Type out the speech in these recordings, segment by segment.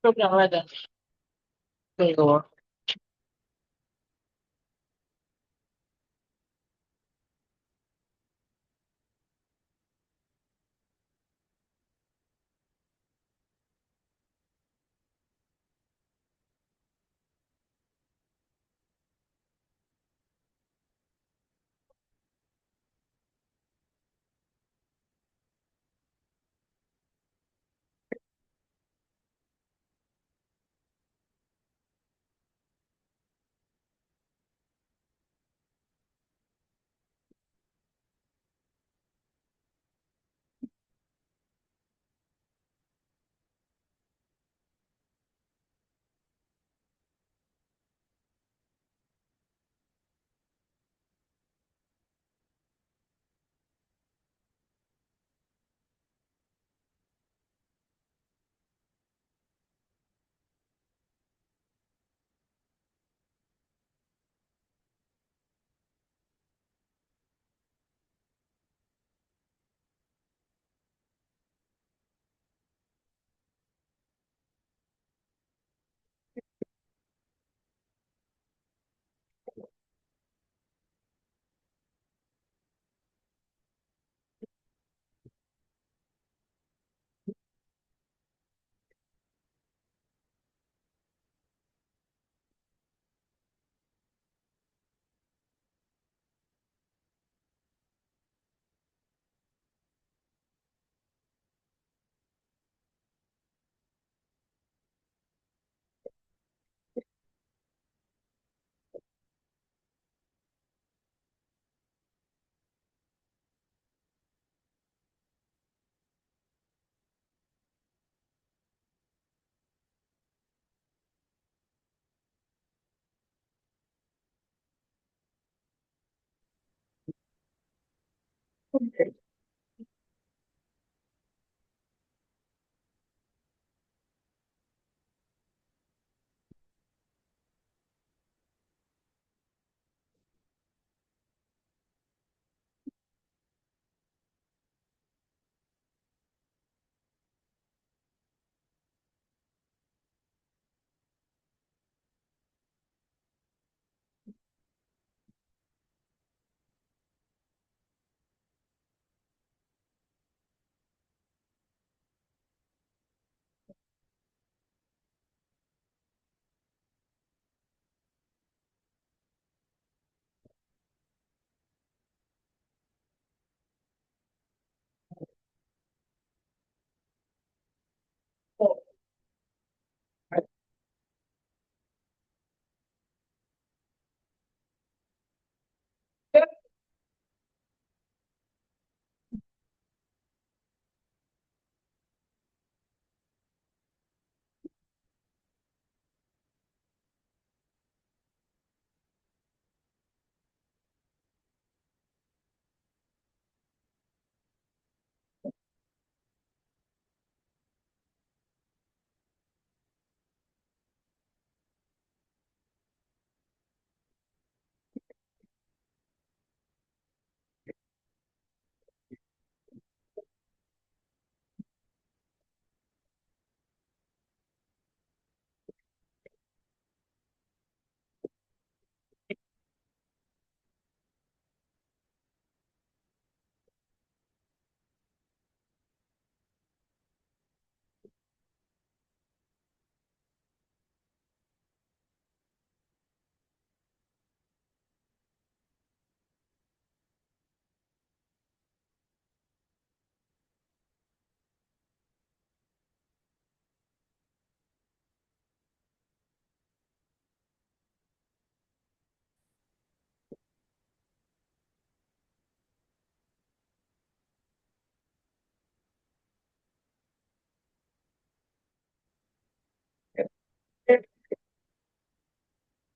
شكرا غدا. ايوه.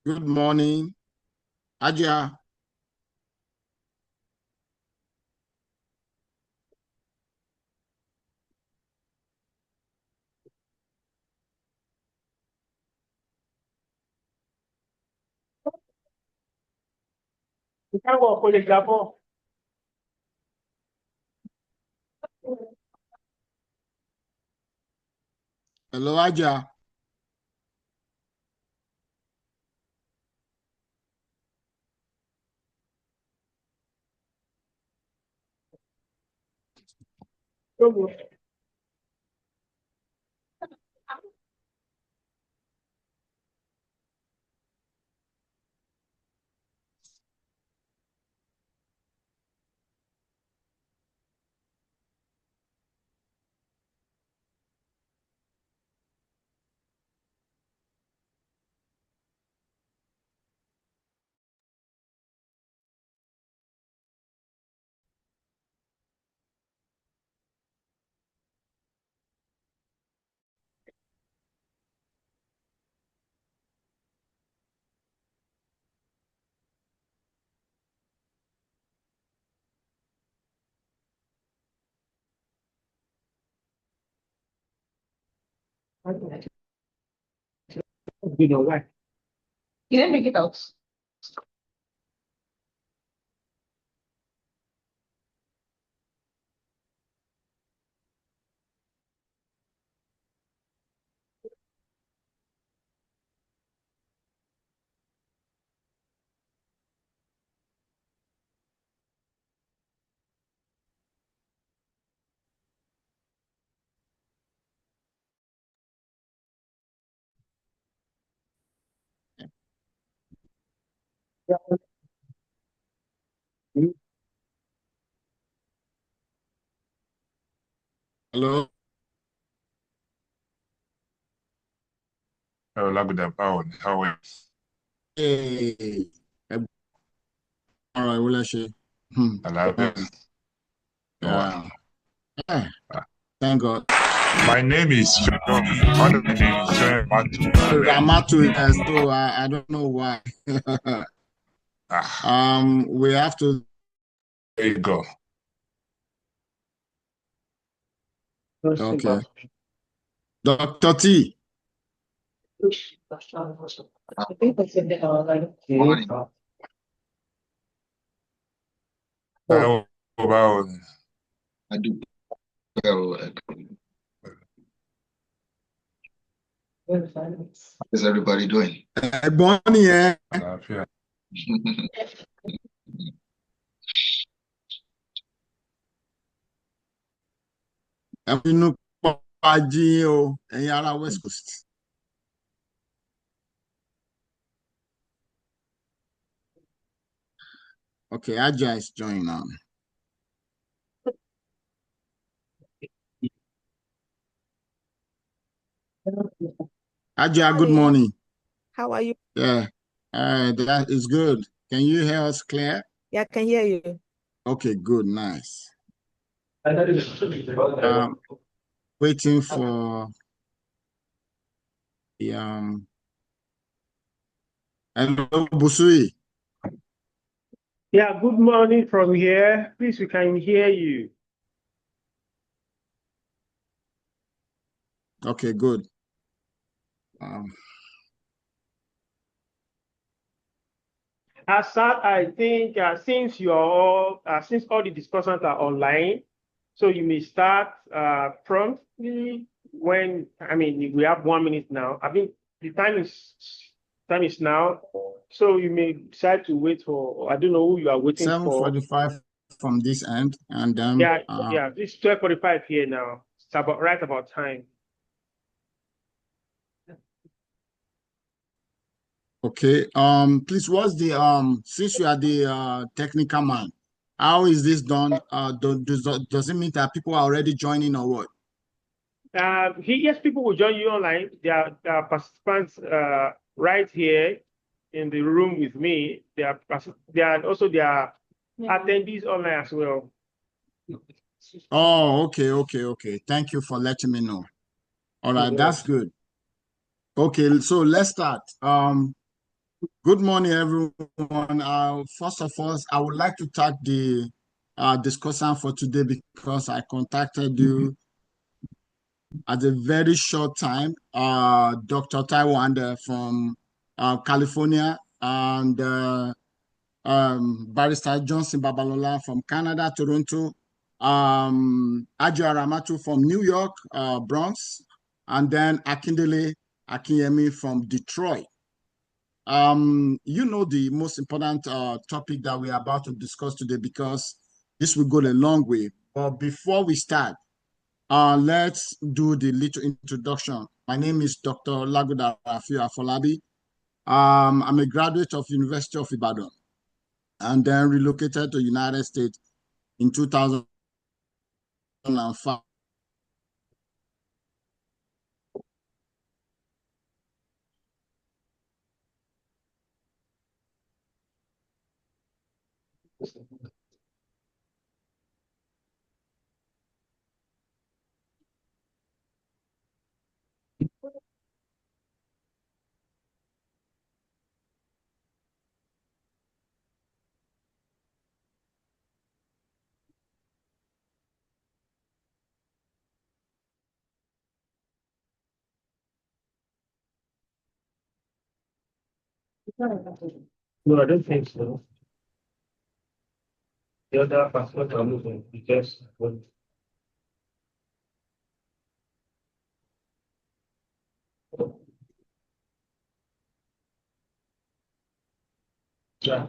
Good morning, Aja. Hello, Aja. You know why? You didn't make it out. Hello. Hello, good afternoon. How are Hey. All right, well, actually. you? Yeah. Yeah. Thank God. My name is John. My name is John Matu. Ramatu, yes, so I don't know why. We have to. There you go. Okay. Dr. T. I think I said that Morning. How about I do well. How's everybody doing? Bonnie, yeah. Alafia? Inú pàjì o, ẹ̀yin ará West Coast. Okay, Aja is joining now. Aja, good morning. How are you? Yeah, that is good. Can you hear us clear? Yeah, I can hear you. Okay, good, nice. Waiting for the hello, Busui. Yeah, good morning from here. Please, we can hear you. Okay, good. Asad, I think since since all the discussions are online, so you may start promptly when we have 1 minute now. I think the time is now, so you may decide to wait for. I don't know who you are waiting for. 7:45 from this end, and then yeah, it's 12:45 here now. It's right about time. Okay. Please, what's the since you are the technical man, how is this done? Does it mean that people are already joining or what? Yes, people will join you online. There are participants right here in the room with me. There are also attendees online as well. Oh, okay. Thank you for letting me know. All right, that's good. Okay, so let's start. Good morning, everyone. First of all, I would like to thank the discussant for today because I contacted you at a very short time. Dr. Taiwan from California and Barrister Johnson Babalola from Canada, Toronto, Ajo Aramatu from New York, Bronx, and then Akindele Akinyemi from Detroit. You know the most important topic that we are about to discuss today because this will go a long way. But before we start, Let's do the little introduction. My name is Dr. Lagoda Rafiu Afolabi. I'm a graduate of University of Ibadan and then relocated to United States in 2005. No, I don't think so. The other passport are moving. You just yeah.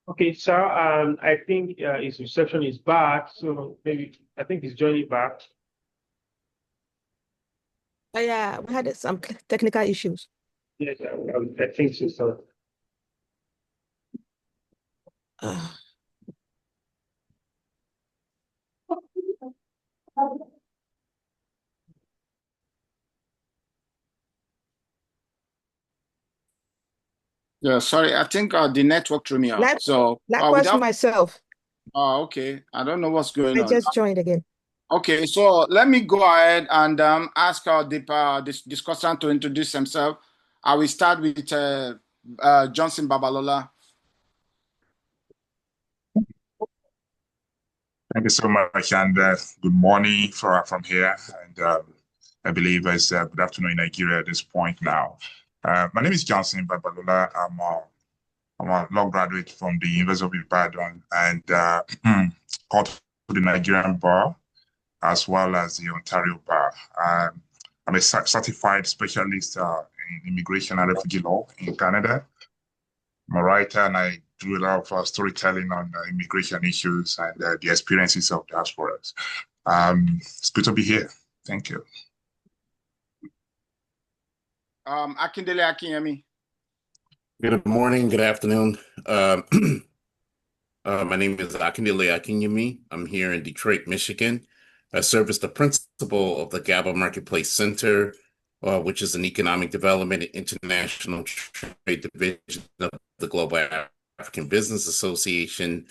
Okay, sir. I think his reception is bad, so maybe I think he's joining back. Oh, yeah, we had some technical issues. Yes, I think so. Sir. Uh, Yeah, sorry, I think the network threw me out. like, So likewise without, myself. okay, I don't know what's going I on. just joined again. Okay, so let me go ahead and ask our discussant to introduce himself. I will start with Johnson Babalola. Thank you so much, and good morning from here. And I believe it's good afternoon in Nigeria at this point now. My name is Johnson Babalola. I'm a law graduate from the University of Ibadan and called to the Nigerian bar as well as the Ontario bar. I'm a certified specialist in immigration and refugee law in Canada. I'm a writer and I do a lot of storytelling on immigration issues and the experiences of diasporas. It's good to be here. Thank you. Akindele Akinyemi. Good morning, good afternoon. My name is Akindele Akinyemi. I'm here in Detroit, Michigan. I serve as the principal of the Gaba Marketplace Center, which is an economic development and international trade division of the Global African Business Association,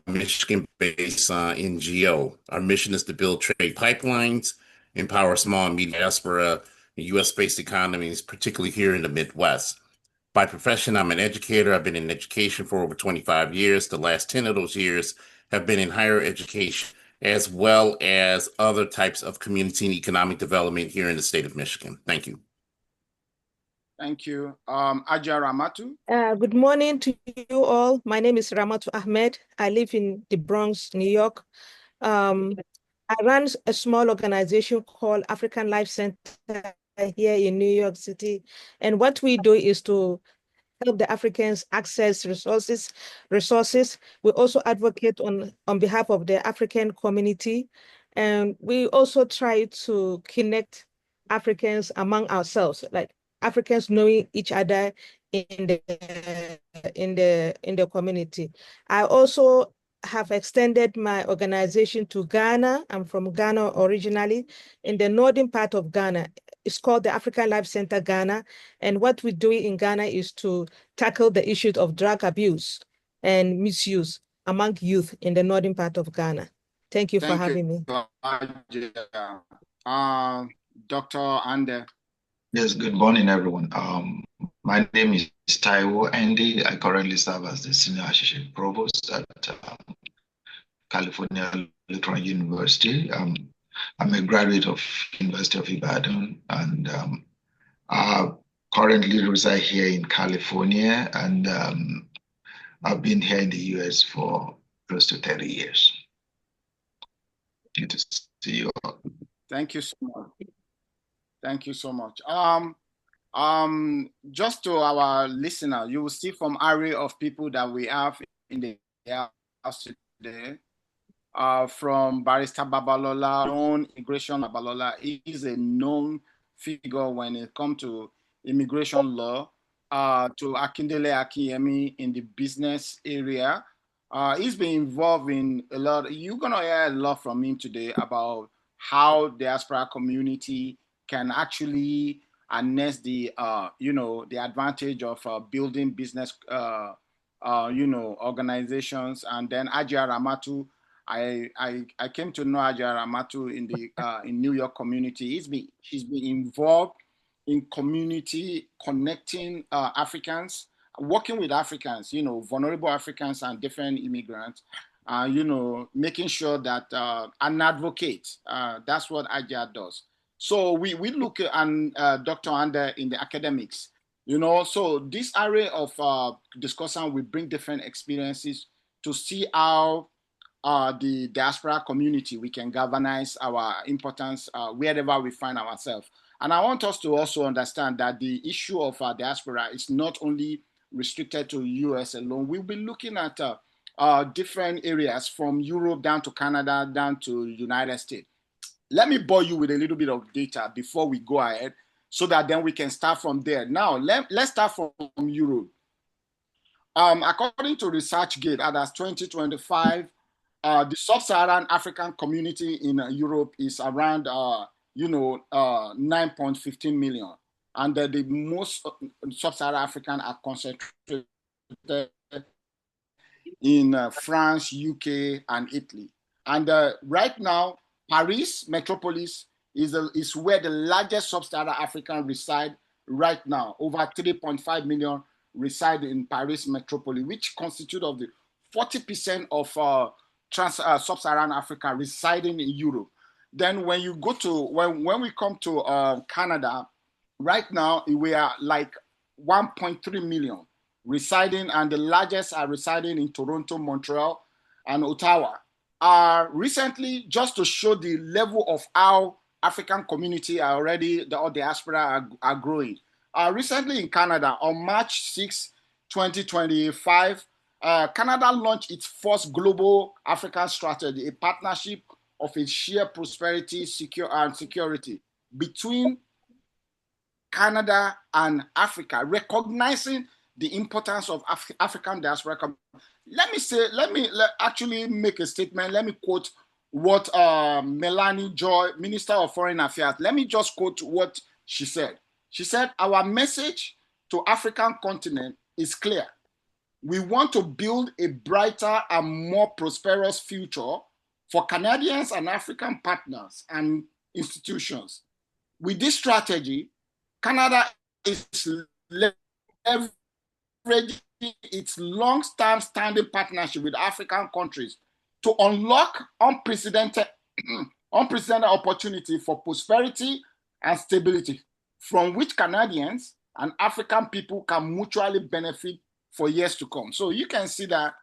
Michigan-based NGO. Our mission is to build trade pipelines, empower small and medium diaspora, U.S.-based economies, particularly here in the Midwest. By profession, I'm an educator. I've been in education for over 25 years. The last 10 of those years have been in higher education, as well as other types of community and economic development here in the state of Michigan. Thank you. Thank you. Aja Ramatu. Good morning to you all. My name is Ramatu Ahmed. I live in the Bronx, New York. I run a small organization called African Life Center here in New York City. And what we do is to help the Africans access resources. We also advocate on behalf of the African community. And we also try to connect Africans among ourselves, like Africans knowing each other in the community. I also have extended my organization to Ghana. I'm from Ghana originally, in the northern part of Ghana. It's called the African Life Center Ghana. And what we do in Ghana is to tackle the issues of drug abuse and misuse among youth in the northern part of Ghana. Thank you for having me. Dr. Ande. Yes, good morning, everyone. My name is Taiwo Andy. I currently serve as the Senior Associate Provost at California Lutheran University. I'm a graduate of University of Ibadan and currently reside here in California, and I've been here in the US for close to 30 years. Good to see you all. Thank you so much. Thank you so much. Just to our listener, you will see from array of people that we have in the house today. From Barrister Babalola, known immigration Babalola, he is a known figure when it comes to immigration law. To Akindele Akiyemi in the business area. He's been involved in a lot. You're gonna hear a lot from him today about how diaspora community can actually harness the the advantage of building business organizations. And then Ajia Ramatu, I came to know Ajia Ramatu in the in New York community. She's been involved in community connecting Africans, working with Africans, vulnerable Africans and different immigrants, making sure that an advocate, that's what Ajia does. So we look at Dr. Ander in the academics, so this array of discussion will bring different experiences to see how the diaspora community, we can galvanize our importance wherever we find ourselves. And I want us to also understand that the issue of diaspora is not only restricted to US alone. We'll be looking at different areas from Europe down to Canada, down to United States. Let me bore you with a little bit of data before we go ahead so that then we can start from there. Now, let's start from Europe. According to ResearchGate, as 2025, the sub-Saharan African community in Europe is around 9.15 million. And the most sub-Saharan African are concentrated in France, UK, and Italy. And right now, Paris metropolis is where the largest sub-Saharan African reside right now. Over 3.5 million reside in Paris metropolis, which constitute of the 40% of sub-Saharan Africa residing in Europe. Then when you go to, when we come to Canada, right now we are like 1.3 million residing, and the largest are residing in Toronto, Montreal, and Ottawa. Recently, just to show the level of how African community are already, the diaspora are growing. Recently in Canada, on March 6, 2025, Canada launched its first global African strategy, a partnership of a shared prosperity, security between Canada and Africa, recognizing the importance of African diaspora. Let me actually make a statement. Let me quote what Melanie Joy, Minister of Foreign Affairs, let me just quote what she said. She said, "Our message to African continent is clear. We want to build a brighter and more prosperous future for Canadians and African partners and institutions. With this strategy, Canada is leveraging its long-term standing partnership with African countries to unlock unprecedented opportunity for prosperity and stability, from which Canadians and African people can mutually benefit for years to come." So you can see that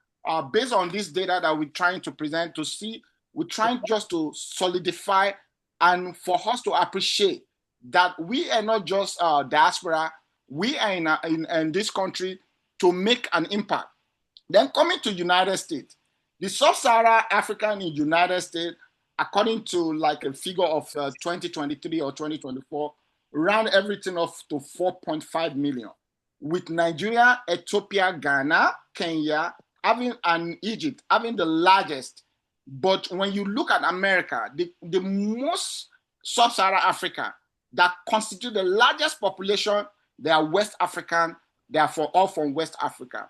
based on this data that we're trying to present, to see, we're trying just to solidify and for us to appreciate that we are not just diaspora, we are in this country to make an impact. Then coming to United States, the sub-Saharan African in United States, according to like a figure of 2023 or 2024, round everything up to 4.5 million, with Nigeria, Ethiopia, Ghana, Kenya, and Egypt having the largest. But when you look at America, the most sub-Saharan Africa that constitute the largest population, they are West African, they are all from West Africa.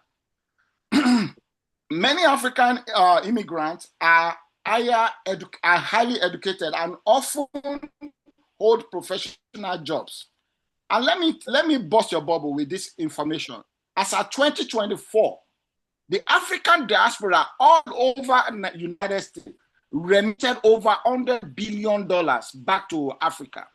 Many African immigrants are highly educated and often hold professional jobs. And let me bust your bubble with this information. As of 2024, the African diaspora all over the United States remitted over $100 billion back to Africa.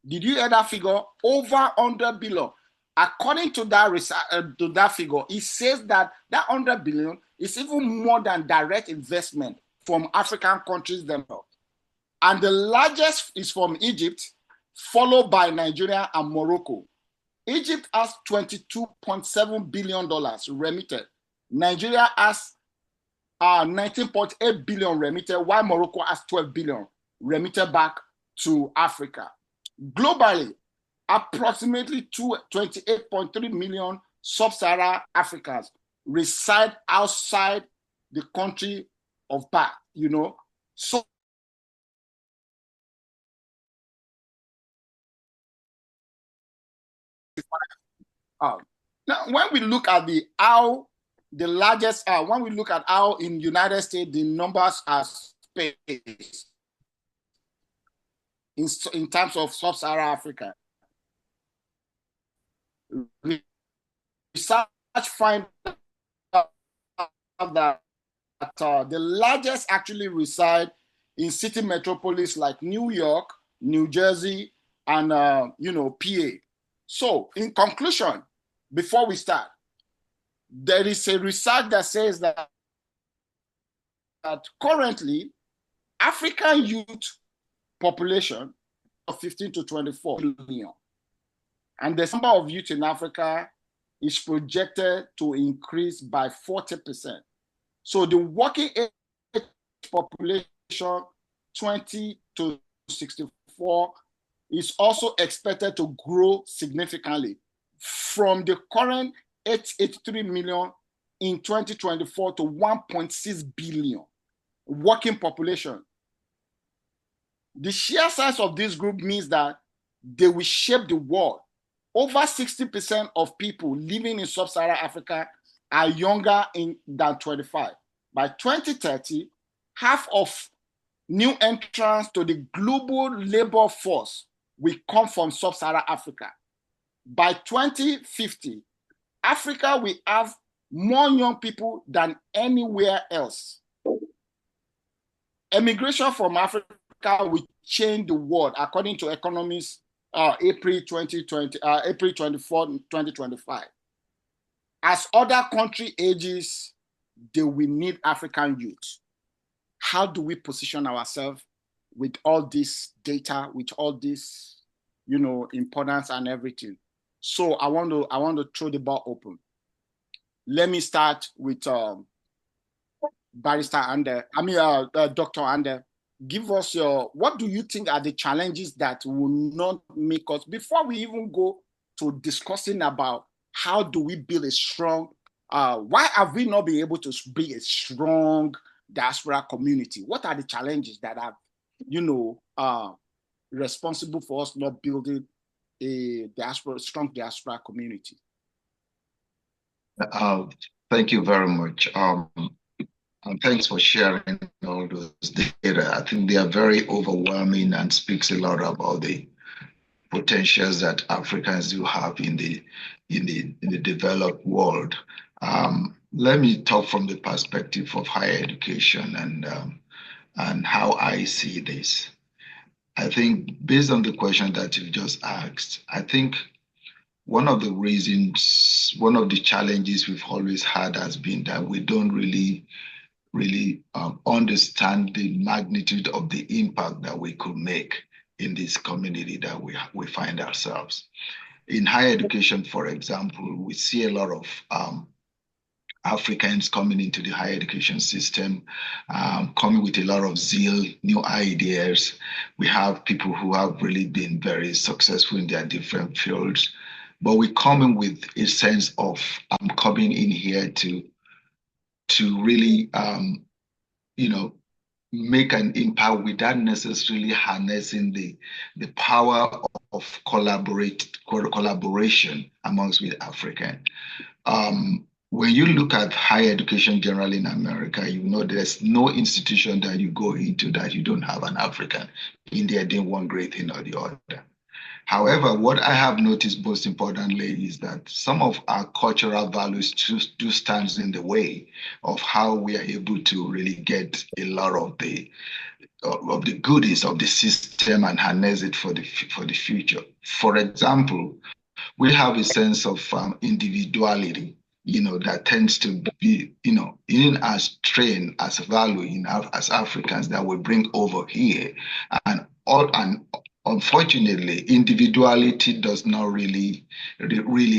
Did you hear that figure? Over $100 billion. According to that figure, it says that 100 billion is even more than direct investment from African countries themselves. And the largest is from Egypt, followed by Nigeria and Morocco. Egypt has $22.7 billion remitted. Nigeria has 19.8 billion remitted, while Morocco has 12 billion remitted back to Africa. Globally, approximately 28.3 million sub-Saharan Africans reside outside the country of birth, you know. So now when we look at how the largest, when we look at how in United States the numbers are spaced in terms of sub-Saharan Africa, research find that the largest actually reside in city metropolis like New York, New Jersey, and PA. So, in conclusion, before we start, there is a research that says that currently African youth population of 15 to 24 million, and the number of youth in Africa is projected to increase by 40%. So the working age population 20 to 64 is also expected to grow significantly from the current 883 million in 2024 to 1.6 billion working population. The sheer size of this group means that they will shape the world. Over 60% of people living in sub-Saharan Africa are younger than 25. By 2030, half of new entrants to the global labor force will come from sub-Saharan Africa. By 2050, Africa will have more young people than anywhere else. Emigration from Africa will change the world, according to economists, April 24, 2025. As other country ages, they will need African youth. How do we position ourselves with all this data, with all this, importance and everything? So I want to throw the ball open. Let me start with Barrister Ander. Dr. Ander. Give us what do you think are the challenges that will not make us, before we even go to discussing about how do we build a strong, why have we not been able to build a strong diaspora community? What are the challenges that are, responsible for us not building a strong diaspora community? Thank you very much. And thanks for sharing all those data. I think they are very overwhelming and speaks a lot about the potentials that Africans do have in the developed world. Let me talk from the perspective of higher education and how I see this. I think based on the question that you just asked, I think one of the challenges we've always had has been that we don't really understand the magnitude of the impact that we could make in this community that we find ourselves. In higher education, for example, we see a lot of Africans coming into the higher education system, coming with a lot of zeal, new ideas. We have people who have really been very successful in their different fields, but we come in with a sense of, I'm coming in here to really, make an impact without necessarily harnessing the power of collaboration amongst with African. When you look at higher education generally in America, there's no institution that you go into that you don't have an African in there doing one great thing or the other. However, what I have noticed most importantly is that some of our cultural values do stand in the way of how we are able to really get a lot of the goodies of the system and harness it for the future. For example, we have a sense of individuality, that tends to be, in as trained as value as Africans that we bring over here, and unfortunately, individuality does not really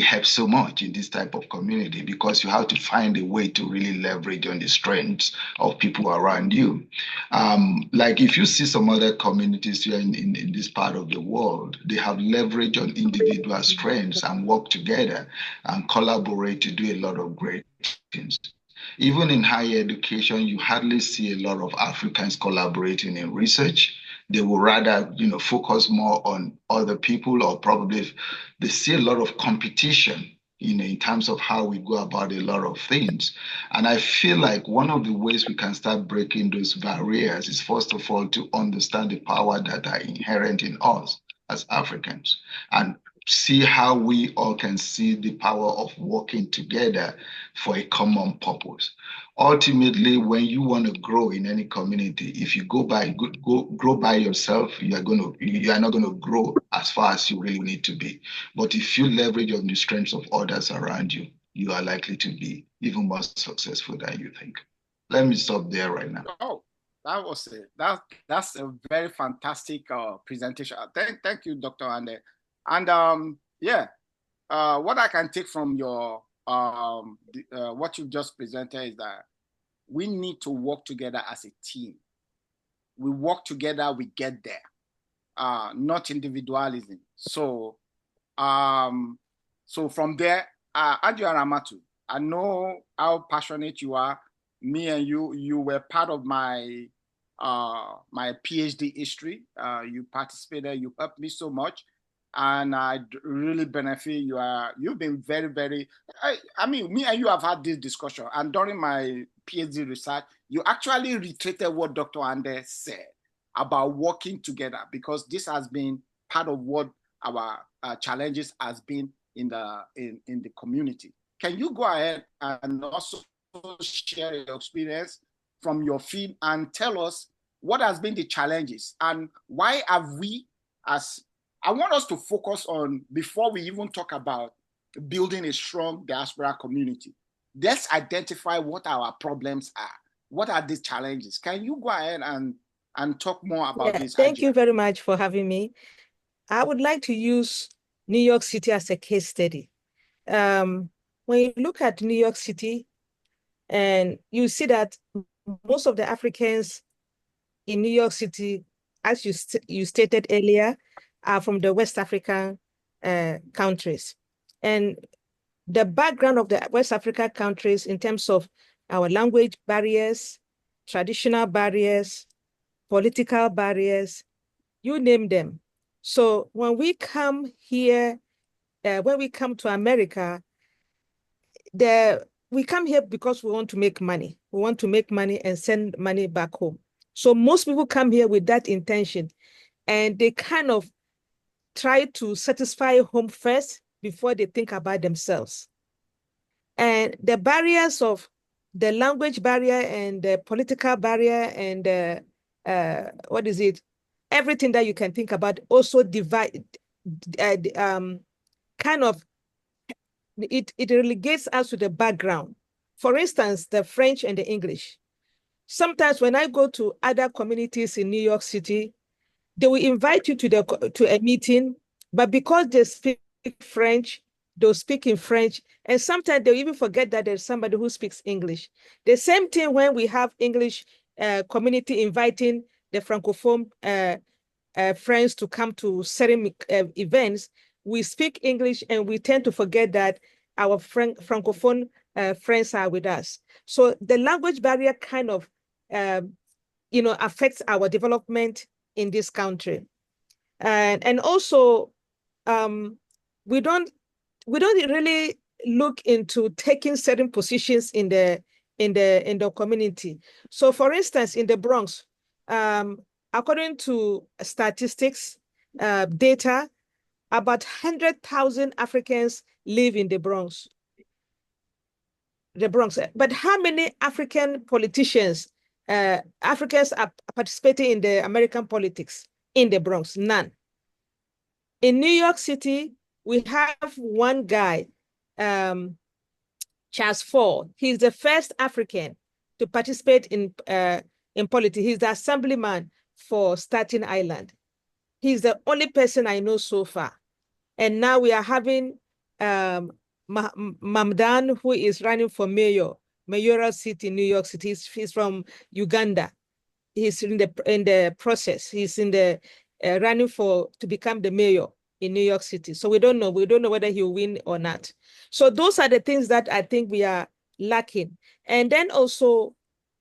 help so much in this type of community, because you have to find a way to really leverage on the strengths of people around you. Like if you see some other communities here in this part of the world, they have leverage on individual strengths and work together and collaborate to do a lot of great things. Even in higher education, you hardly see a lot of Africans collaborating in research. They will rather, focus more on other people, or probably they see a lot of competition, in terms of how we go about a lot of things. And I feel like one of the ways we can start breaking those barriers is, first of all, to understand the power that are inherent in us as Africans, and see how we all can see the power of working together for a common purpose. Ultimately, when you want to grow in any community, if you grow by yourself, you are not going to grow as far as you really need to be. But if you leverage on the strengths of others around you, you are likely to be even more successful than you think. Let me stop there right now. Oh, that was it. That's a very fantastic presentation. Thank you, Dr. Ande. And what I can take from your what you just presented is that we need to work together as a team. We work together, we get there. Not individualism. So from there, Adjoa Ramatu, I know how passionate you are. Me and you were part of my my PhD history. You participated, you helped me so much, and I really benefit. You've been very, very. I mean, me and you have had this discussion, and during my PhD research, you actually reiterated what Dr. Ande said about working together, because this has been part of what our challenges has been in the community. Can you go ahead and also share your experience from your field and tell us what has been the challenges, and why have we, I want us to focus on, before we even talk about building a strong diaspora community, let's identify what our problems are. What are the challenges? Can you go ahead and talk more about this? Thank you very much for having me. I would like to use New York City as a case study. When you look at New York City, and you see that most of the Africans in New York City, as you stated earlier, are from the West African countries. And the background of the West African countries in terms of our language barriers, traditional barriers, political barriers, you name them. So when we come here, when we come to America, we come here because we want to make money. We want to make money and send money back home. So most people come here with that intention, and they kind of try to satisfy home first before they think about themselves. And the barriers of the language barrier and the political barrier and everything that you can think about also divide, kind of, it relegates us to the background. For instance, the French and the English. Sometimes when I go to other communities in New York City, they will invite you to a meeting, but because they speak French, they'll speak in French, and sometimes they'll even forget that there's somebody who speaks English. The same thing when we have English community inviting the Francophone friends to come to certain events, we speak English and we tend to forget that our Francophone friends are with us. So the language barrier kind of, affects our development in this country. And also, we don't really look into taking certain positions in the community. So for instance, in the Bronx, according to statistics, data, About 100,000 Africans live in the Bronx. But how many African politicians, Africans are participating in the American politics in the Bronx? None. In New York City, we have one guy, Charles Ford. He's the first African to participate in politics. He's the assemblyman for Staten Island. He's the only person I know so far. And now we are having Mamdan, who is running for mayoral seat in New York City. He's from Uganda. He's in the process. He's in the running to become the mayor in New York City. So we don't know. We don't know whether he'll win or not. So those are the things that I think we are lacking. And then also,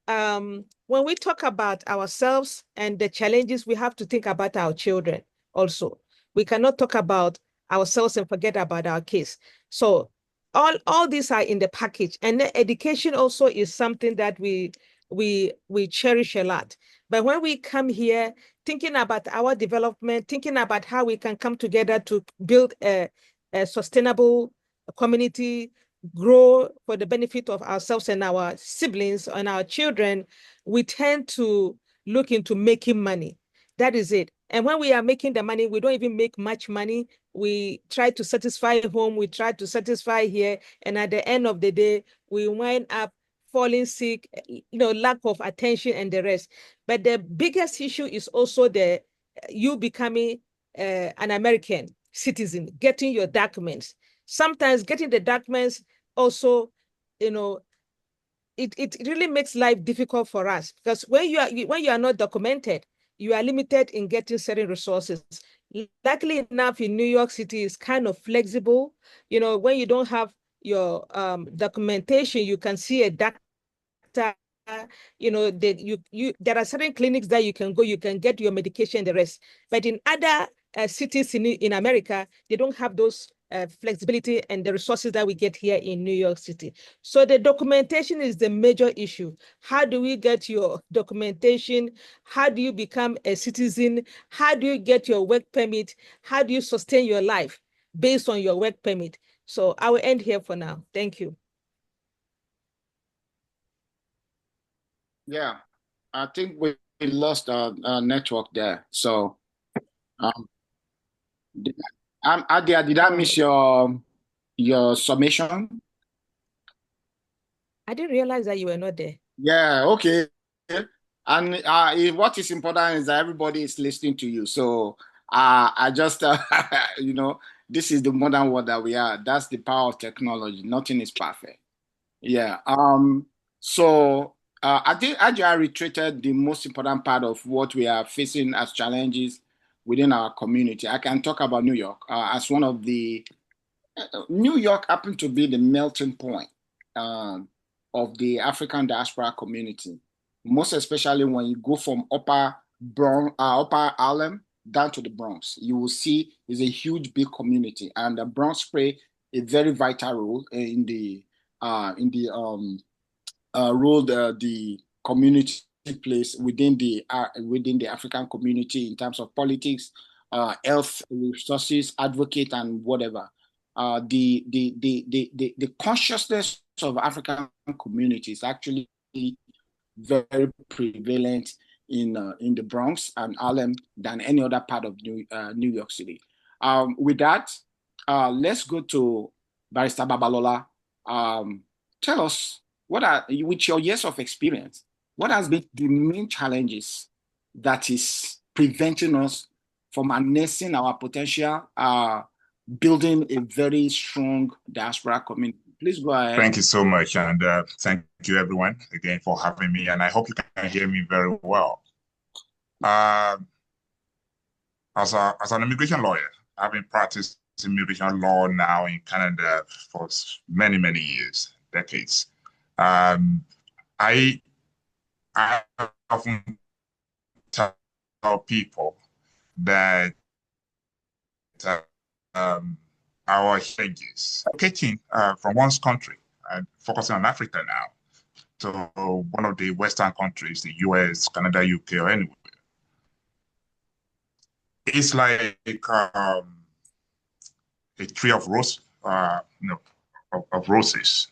when we talk about ourselves and the challenges, we have to think about our children also. We cannot talk about ourselves and forget about our kids. So all these are in the package. And then education also is something that we cherish a lot. But when we come here, thinking about our development, thinking about how we can come together to build a sustainable community, grow for the benefit of ourselves and our siblings and our children, we tend to look into making money. That is it. And when we are making the money, we don't even make much money. We try to satisfy home, we try to satisfy here. And at the end of the day, we wind up falling sick, lack of attention and the rest. But the biggest issue is also you becoming an American citizen, getting your documents. Sometimes getting the documents also, it really makes life difficult for us, because when you are not documented, you are limited in getting certain resources. Luckily enough, in New York City, it's kind of flexible. When you don't have your documentation, you can see a doctor. There are certain clinics that you can go, you can get your medication and the rest. But in other cities in America, they don't have those flexibility and the resources that we get here in New York City. So the documentation is the major issue. How do we get your documentation? How do you become a citizen? How do you get your work permit? How do you sustain your life based on your work permit? So I will end here for now. Thank you. Yeah, I think we lost our network there. So, Adia, did I miss your summation? I didn't realize that you were not there. Yeah, okay. And what is important is that everybody is listening to you. So I just, this is the modern world that we are. That's the power of technology. Nothing is perfect. Yeah. So I think Ajay reiterated the most important part of what we are facing as challenges within our community. I can talk about New York as one of the. New York happened to be the melting point of the African diaspora community, most especially when you go from Upper Harlem down to the Bronx. You will see it's a huge, big community, and the Bronx play a very vital role in the role the community plays within the African community in terms of politics, health resources, advocate, and whatever. The consciousness of African communities actually very prevalent in the Bronx and Harlem than any other part of New York City. With that, let's go to Barrister Babalola. Tell us, with your years of experience, what has been the main challenges that is preventing us from harnessing our potential, building a very strong diaspora community? Please go ahead. Thank you so much, and thank you everyone again for having me, and I hope you can hear me very well. As an immigration lawyer, I've been practicing immigration law now in Canada for many, many years, decades. I often tell people that our changes, locating from one's country and focusing on Africa now to one of the Western countries, the US, Canada, UK, or anywhere. It's like a tree of rose, of roses.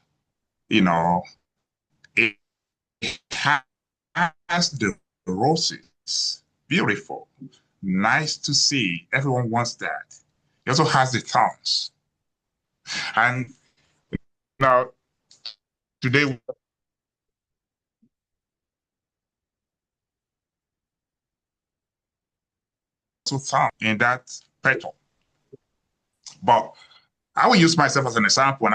You know, it has the roses, beautiful, nice to see. Everyone wants that. It also has the thorns. And now, today, also found in that petal. But I will use myself as an example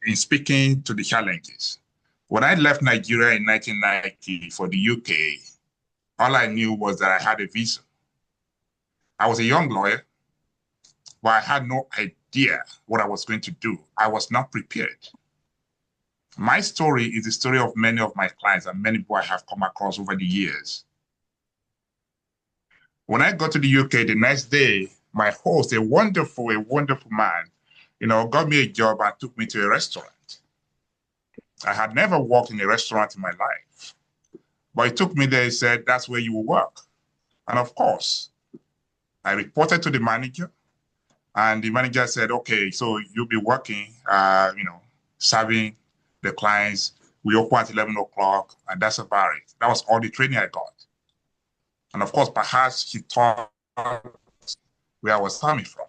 in speaking to the challenges. When I left Nigeria in 1990 for the UK, all I knew was that I had a visa. I was a young lawyer, but I had no idea what I was going to do. I was not prepared. My story is the story of many of my clients and many people I have come across over the years. When I got to the UK the next day, my host, a wonderful man, got me a job and took me to a restaurant. I had never worked in a restaurant in my life, but he took me there and said, that's where you will work. And of course, I reported to the manager, and the manager said, okay, so you'll be working, serving the clients. We open at 11 o'clock, and that's about it. That was all the training I got. And of course, perhaps he thought where I was coming from.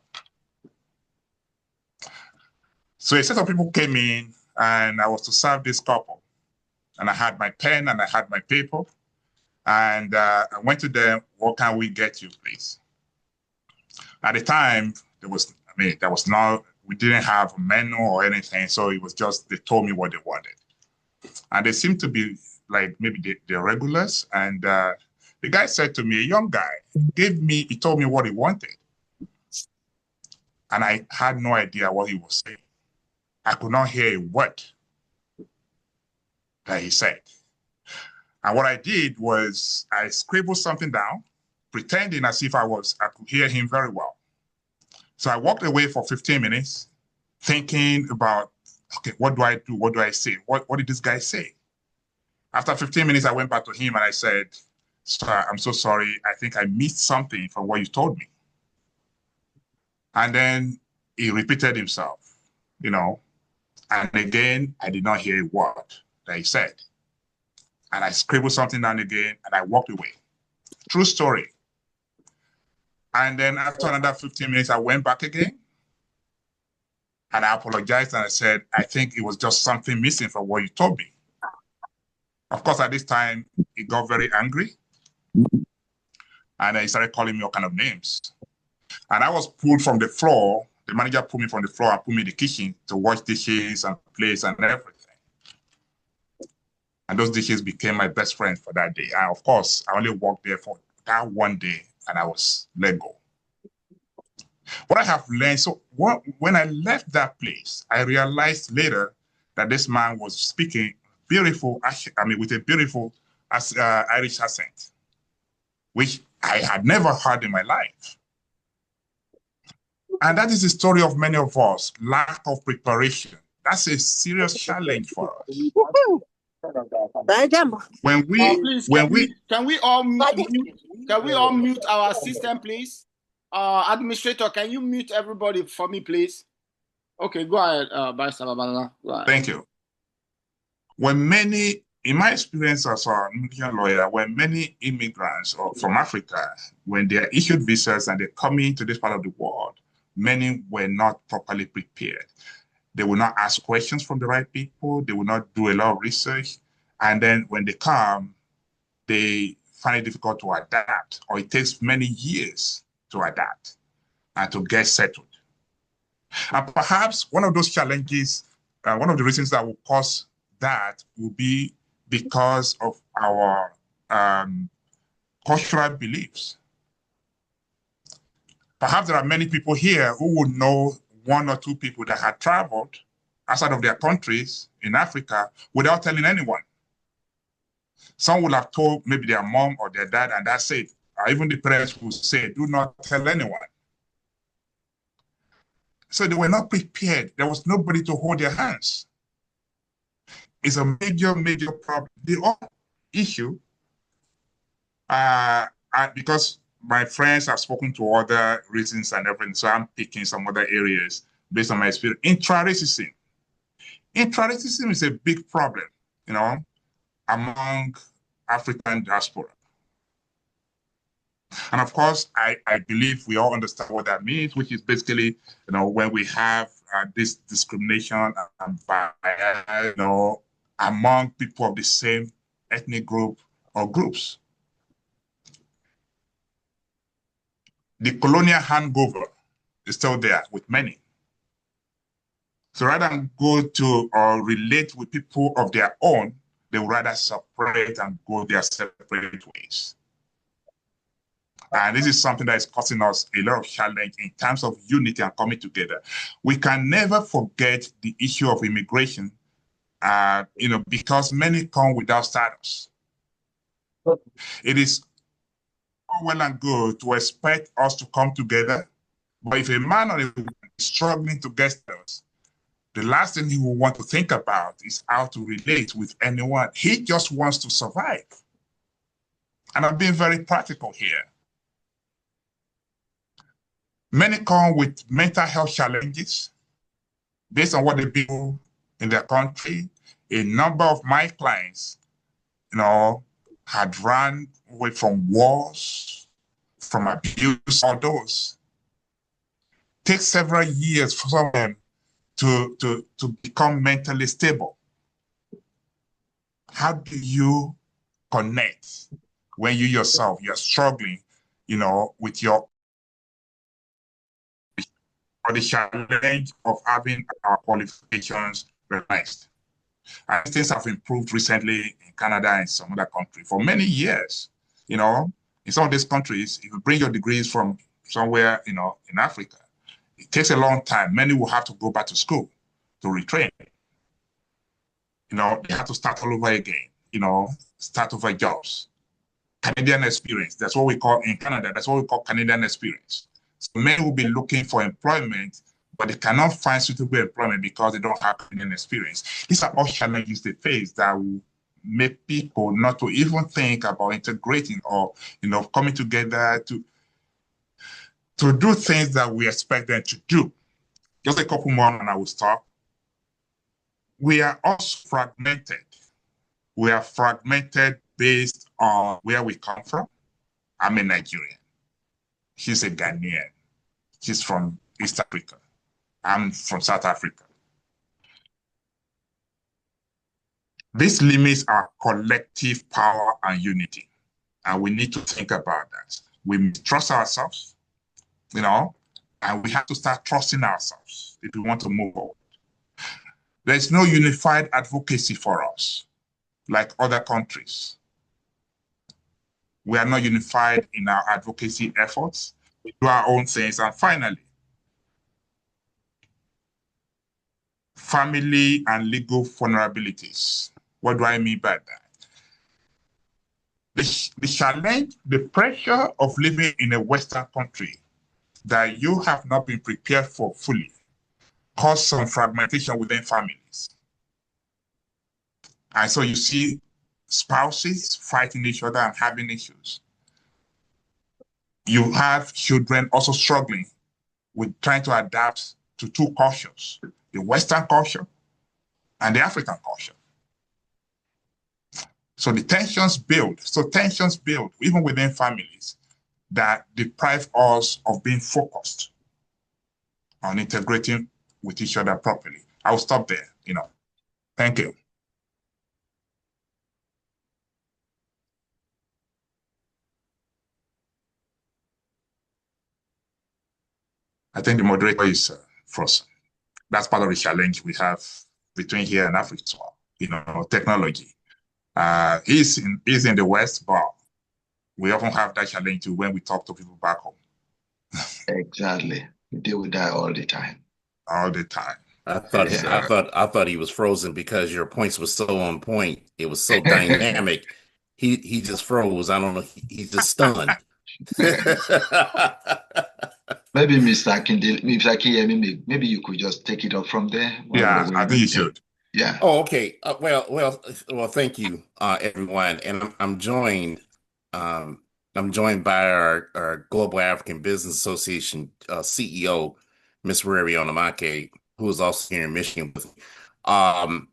So a set of people came in, and I was to serve this couple. And I had my pen and I had my paper. And I went to them, what can we get you, please? At the time, we didn't have a menu or anything. So it was just, they told me what they wanted. And they seemed to be like maybe the regulars. And the guy said to me, a young guy, he told me what he wanted. And I had no idea what he was saying. I could not hear a word that he said. And what I did was I scribbled something down, pretending as if I could hear him very well. So I walked away for 15 minutes thinking about, okay, what do I do? What do I say? What did this guy say? After 15 minutes, I went back to him and I said, sir, I'm so sorry. I think I missed something from what you told me. And then he repeated himself, and again, I did not hear a word that he said. And I scribbled something down again and I walked away. True story. And then after another 15 minutes, I went back again and I apologized and I said, I think it was just something missing from what you told me. Of course, at this time, he got very angry and he started calling me all kind of names. And I was pulled from the floor. The manager pulled me from the floor and put me in the kitchen to wash dishes and plates and everything. And those dishes became my best friend for that day. And of course, I only worked there for that one day and I was let go. What I have learned, when I left that place, I realized later that this man was speaking with a beautiful Irish accent, which I had never heard in my life. And that is the story of many of us, lack of preparation. That's a serious challenge for us. Can we all mute our system, please? Administrator, can you mute everybody for me, please? Okay, go ahead, Barrister Babalona. Go ahead. Thank you. In my experience as an immigration lawyer, when many immigrants from Africa, when they are issued visas and they come into this part of the world, many were not properly prepared. They will not ask questions from the right people. They will not do a lot of research. And then when they come, they find it difficult to adapt, or it takes many years to adapt and to get settled. And perhaps one of those challenges, one of the reasons that will cause that will be because of our cultural beliefs. Perhaps there are many people here who would know one or two people that had traveled outside of their countries in Africa without telling anyone. Some would have told maybe their mom or their dad, and that's it. Or even the parents would say, do not tell anyone. So they were not prepared. There was nobody to hold their hands. It's a major, major problem. The other issue, because my friends have spoken to other reasons and everything, so I'm picking some other areas. based on my experience. Intra-racism. Intra-racism is a big problem, among African diaspora. And of course, I believe we all understand what that means, which is basically, when we have this discrimination and bias, among people of the same ethnic group or groups. The colonial hangover is still there with many. So rather than go to or relate with people of their own, they would rather separate and go their separate ways. And this is something that is causing us a lot of challenge in terms of unity and coming together. We can never forget the issue of immigration, because many come without status. It is all well and good to expect us to come together, but if a man or a woman is struggling to get status, the last thing he will want to think about is how to relate with anyone. He just wants to survive. And I'm being very practical here. Many come with mental health challenges based on what they do in their country. A number of my clients, had run away from wars, from abuse, all those. Takes several years for someone to become mentally stable. How do you connect when you yourself, you're struggling, with your or the challenge of having our qualifications realized? And things have improved recently in Canada and some other countries for many years. In some of these countries, if you bring your degrees from somewhere, in Africa, it takes a long time. Many will have to go back to school to retrain. They have to start all over again, start over jobs. Canadian experience, that's what we call in Canada, that's what we call Canadian experience. So many will be looking for employment, but they cannot find suitable employment because they don't have Canadian experience. These are all challenges they face that will make people not to even think about integrating or, coming together to do things that we expect them to do. Just a couple more and I will stop. We are also fragmented. We are fragmented based on where we come from. I'm a Nigerian. She's a Ghanaian. She's from East Africa. I'm from South Africa. This limits our collective power and unity. And we need to think about that. We trust ourselves, and we have to start trusting ourselves if we want to move forward. There's no unified advocacy for us, like other countries. We are not unified in our advocacy efforts. We do our own things. And finally, family and legal vulnerabilities. What do I mean by that? The challenge, the pressure of living in a Western country that you have not been prepared for fully cause some fragmentation within families. And so you see spouses fighting each other and having issues. You have children also struggling with trying to adapt to two cultures, the Western culture and the African culture. So the tensions build. So tensions build even within families that deprive us of being focused on integrating with each other properly. I'll stop there, Thank you. I think the moderator is frozen. That's part of the challenge we have between here and Africa as well, technology. He's in the West, but we often have that challenge too when we talk to people back home. Exactly. We deal with that all the time. All the time. I thought he was frozen because your points were so on point. It was so dynamic. He just froze. I don't know. He's just stunned. Maybe Mr. Akindele, maybe you could just take it up from there. Yeah, I think you should. Yeah. Oh, okay. Well. Thank you, everyone. And I'm joined by our Global African Business Association CEO, Miss Rary Onamake, who is also here in Michigan with me. Um,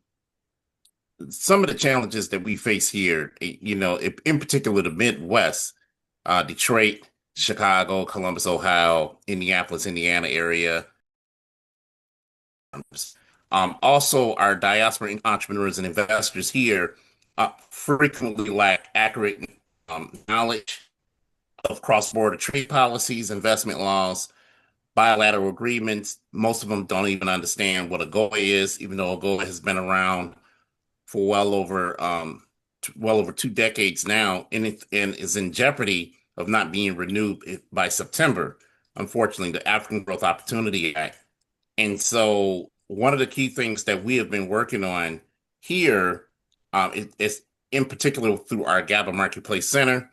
some of the challenges that we face here, in particular the Midwest, Detroit, Chicago, Columbus, Ohio, Indianapolis, Indiana area. Also, our diaspora entrepreneurs and investors here frequently lack accurate knowledge of cross-border trade policies, investment laws, bilateral agreements. Most of them don't even understand what AGOA is, even though AGOA has been around for well over 2 decades now, and is in jeopardy of not being renewed by September. Unfortunately, the African Growth Opportunity Act. And so, one of the key things that we have been working on here, is in particular through our GABA Marketplace Center,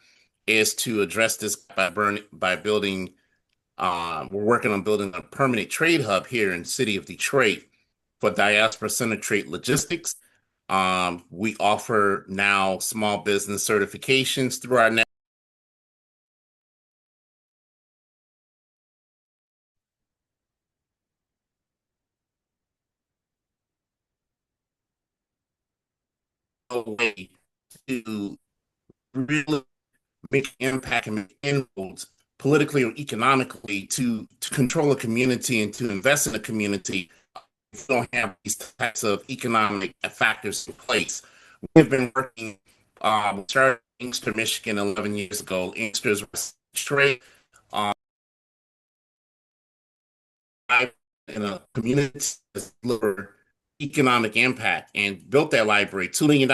is to address this by building. We're working on building a permanent trade hub here in the city of Detroit for diaspora center trade logistics. We offer now small business certifications through our network. Way to really make an impact and make inroads politically or economically to control a community and to invest in a community. If you don't have these types of economic factors in place. We've been working, started in Inkster, Michigan 11 years ago. Inkster's Detroit, in a community that delivered economic impact and built that library, $2 million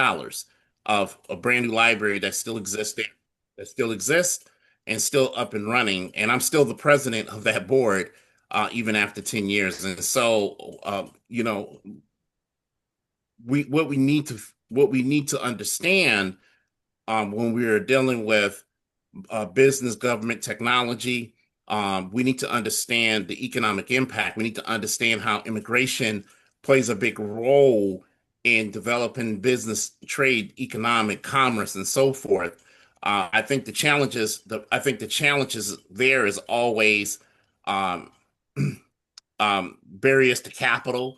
of a brand new library that still exists and still up and running. And I'm still the president of that board, even after 10 years. And so, what we need to understand, when we are dealing with business, government, technology, we need to understand the economic impact. We need to understand how immigration plays a big role in developing business, trade, economic, commerce, and so forth. I think the challenges there is always um, barriers to capital,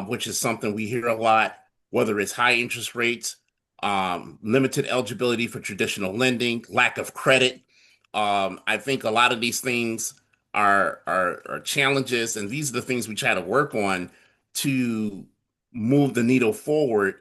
which is something we hear a lot, whether it's high interest rates, limited eligibility for traditional lending, lack of credit. I think a lot of these things are challenges, and these are the things we try to work on to move the needle forward,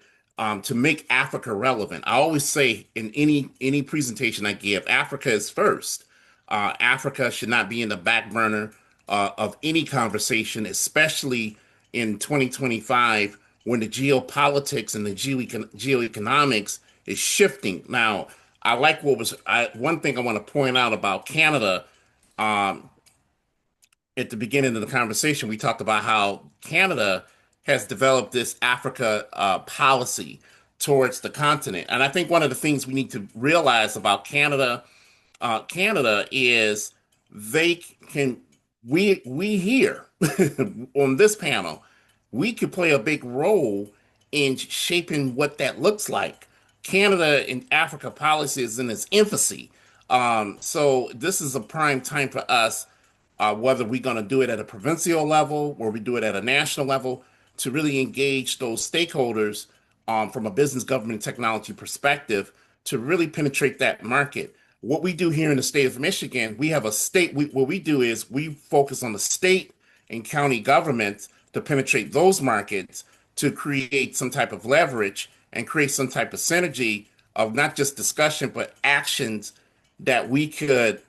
to make Africa relevant. I always say in any presentation I give, Africa is first. Africa should not be in the back burner of any conversation, especially in 2025 when the geopolitics and the geoeconomics is shifting. Now, I like one thing I want to point out about Canada. At the beginning of the conversation, we talked about how Canada has developed this Africa policy towards the continent. And I think one of the things we need to realize about Canada is they can we here on this panel, we could play a big role in shaping what that looks like. Canada and Africa policy is in its infancy. So this is a prime time for us, whether we're going to do it at a provincial level or we do it at a national level, to really engage those stakeholders, from a business, government, technology perspective, to really penetrate that market. What we do here in the state of Michigan, we have a state. What we do is we focus on the state and county governments to penetrate those markets, to create some type of leverage and create some type of synergy of not just discussion but actions that we could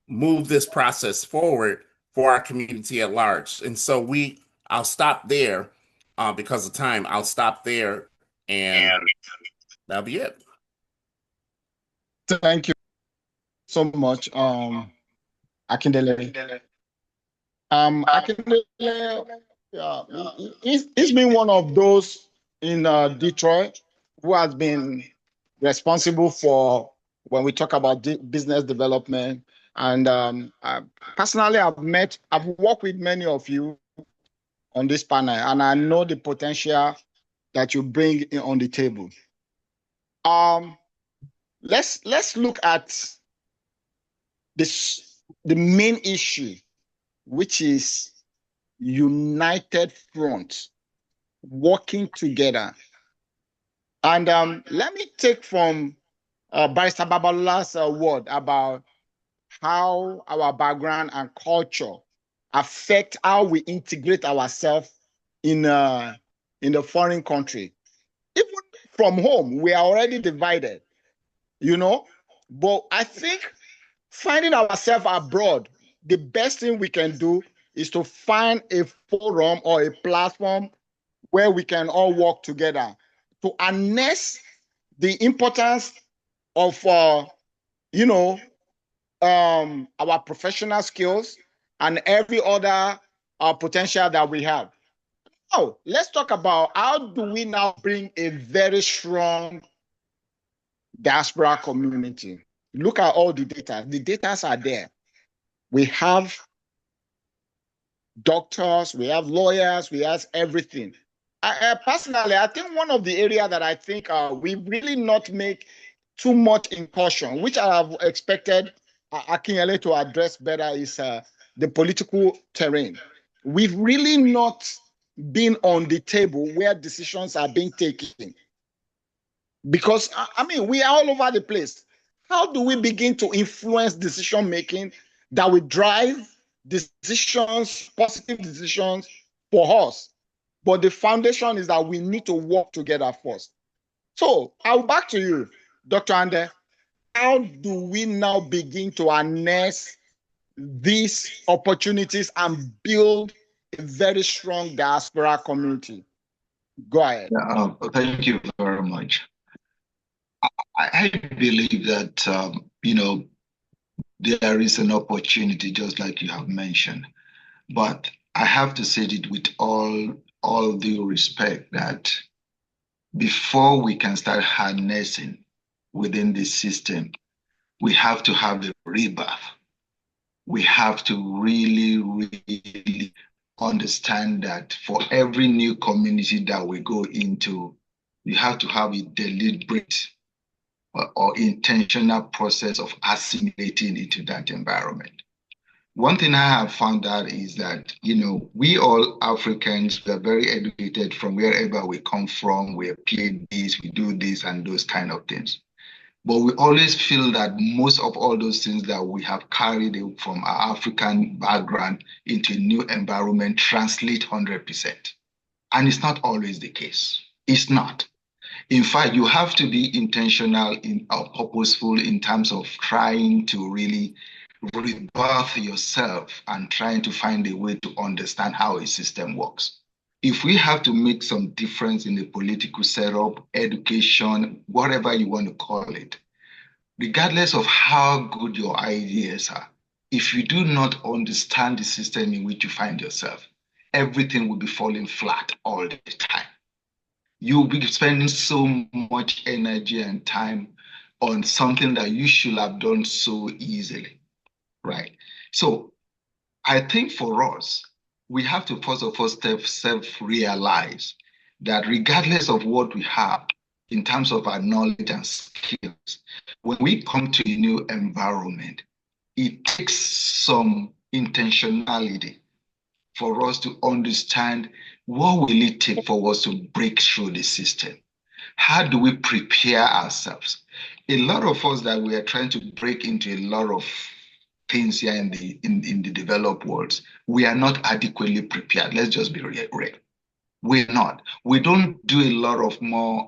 move this process forward for our community at large. And so I'll stop there, because of time. I'll stop there, and that'll be it. Thank you so much, Akindele. Akindele, yeah, he's been one of those in Detroit who has been responsible for when we talk about business development. And personally, I've worked with many of you on this panel, and I know the potential that you bring on the table. Let's look at the main issue which is united front, working together. And let me take from Barrister Babalola's word about how our background and culture affect how we integrate ourselves in the foreign country. Even from home, we are already divided, you know. But I think finding ourselves abroad, the best thing we can do is to find a forum or a platform where we can all work together to harness the importance of, our professional skills and every other potential that we have. Now, let's talk about how do we now bring a very strong diaspora community. Look at all the data. The data are there. We have doctors, we have lawyers, we have everything. Personally, I think one of the areas that I think we really not make too much incursion, which I have expected Akinyele to address better, is the political terrain. We've really not been on the table where decisions are being taken. Because, I mean, we are all over the place. How do we begin to influence decision making that will drive decisions, positive decisions for us? But the foundation is that we need to work together first. So I'll back to you, Dr. Ande. How do we now begin to harness these opportunities and build a very strong diaspora community? Go ahead. Thank you very much. I believe that, there is an opportunity, just like you have mentioned. But I have to say it with all due respect that before we can start harnessing within the system, we have to have a rebirth. We have to really understand that for every new community that we go into, you have to have a deliberate or intentional process of assimilating into that environment. One thing I have found out is that, we all Africans, we are very educated from wherever we come from. We are PhDs, we do this and those kind of things. But we always feel that most of all those things that we have carried from our African background into a new environment translate 100%. And it's not always the case. It's not. In fact, you have to be intentional or purposeful in terms of trying to really rebirth yourself and trying to find a way to understand how a system works. If we have to make some difference in the political setup, education, whatever you want to call it, regardless of how good your ideas are, if you do not understand the system in which you find yourself, everything will be falling flat all the time. You'll be spending so much energy and time on something that you should have done so easily, right? So I think for us, we have to first of all self-realize that regardless of what we have in terms of our knowledge and skills, when we come to a new environment, it takes some intentionality for us to understand what will it take for us to break through the system. How do we prepare ourselves? A lot of us that we are trying to break into a lot of things here in the developed world, we are not adequately prepared. Let's just be real. We're not. We don't do a lot of more,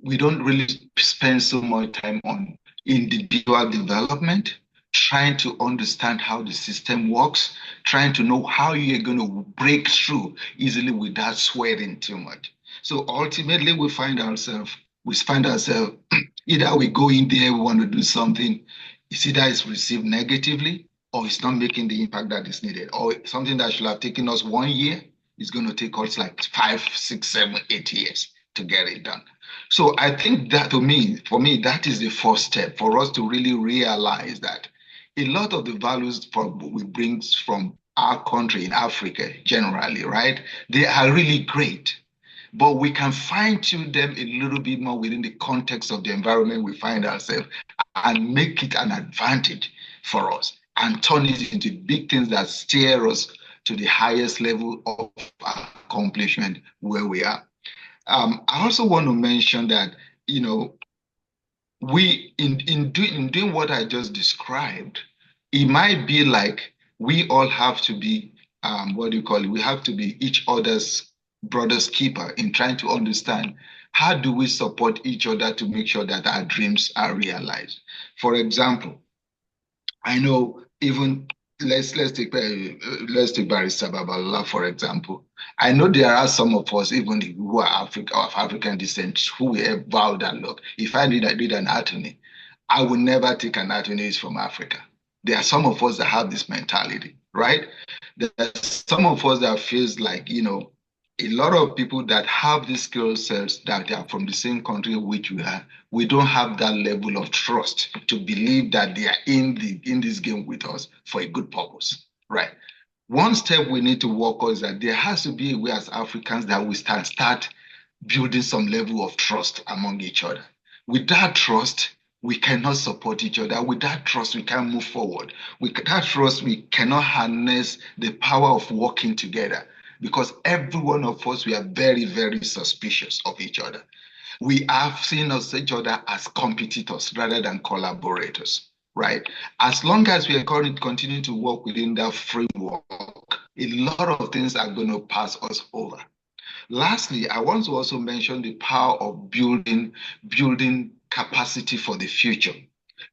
we don't really spend so much time on individual development, trying to understand how the system works, trying to know how you're going to break through easily without sweating too much. So ultimately, we find ourselves either we go in there, we want to do something, it's either it's received negatively or it's not making the impact that is needed, or something that should have taken us 1 year is going to take us like 5, 6, 7, 8 years to get it done. So I think that for me, that is the first step for us to really realize that a lot of the values we bring from our country in Africa generally, right? They are really great, but we can fine-tune them a little bit more within the context of the environment we find ourselves and make it an advantage for us. and turn it into big things that steer us to the highest level of accomplishment where we are. I also want to mention that, we in doing what I just described, it might be like we all have to be what do you call it? We have to be each other's brother's keeper in trying to understand how do we support each other to make sure that our dreams are realized. For example, I know even let's take Barrister Babalola for example. I know there are some of us, even who are of African descent, who have vowed that look, if I need an attorney, I will never take an attorney who's from Africa. There are some of us that have this mentality, right? There are some of us that feels like, a lot of people that have these skill sets that they are from the same country which we are, we don't have that level of trust to believe that they are in this game with us for a good purpose, right? One step we need to work on is that there has to be a way as Africans that we start building some level of trust among each other. With that trust, we cannot support each other. With that trust, we can't move forward. With that trust, we cannot harness the power of working together, because every one of us, we are very, very suspicious of each other. We have seen each other as competitors rather than collaborators, right? As long as we are going to continue to work within that framework, a lot of things are going to pass us over. Lastly, I want to also mention the power of building capacity for the future.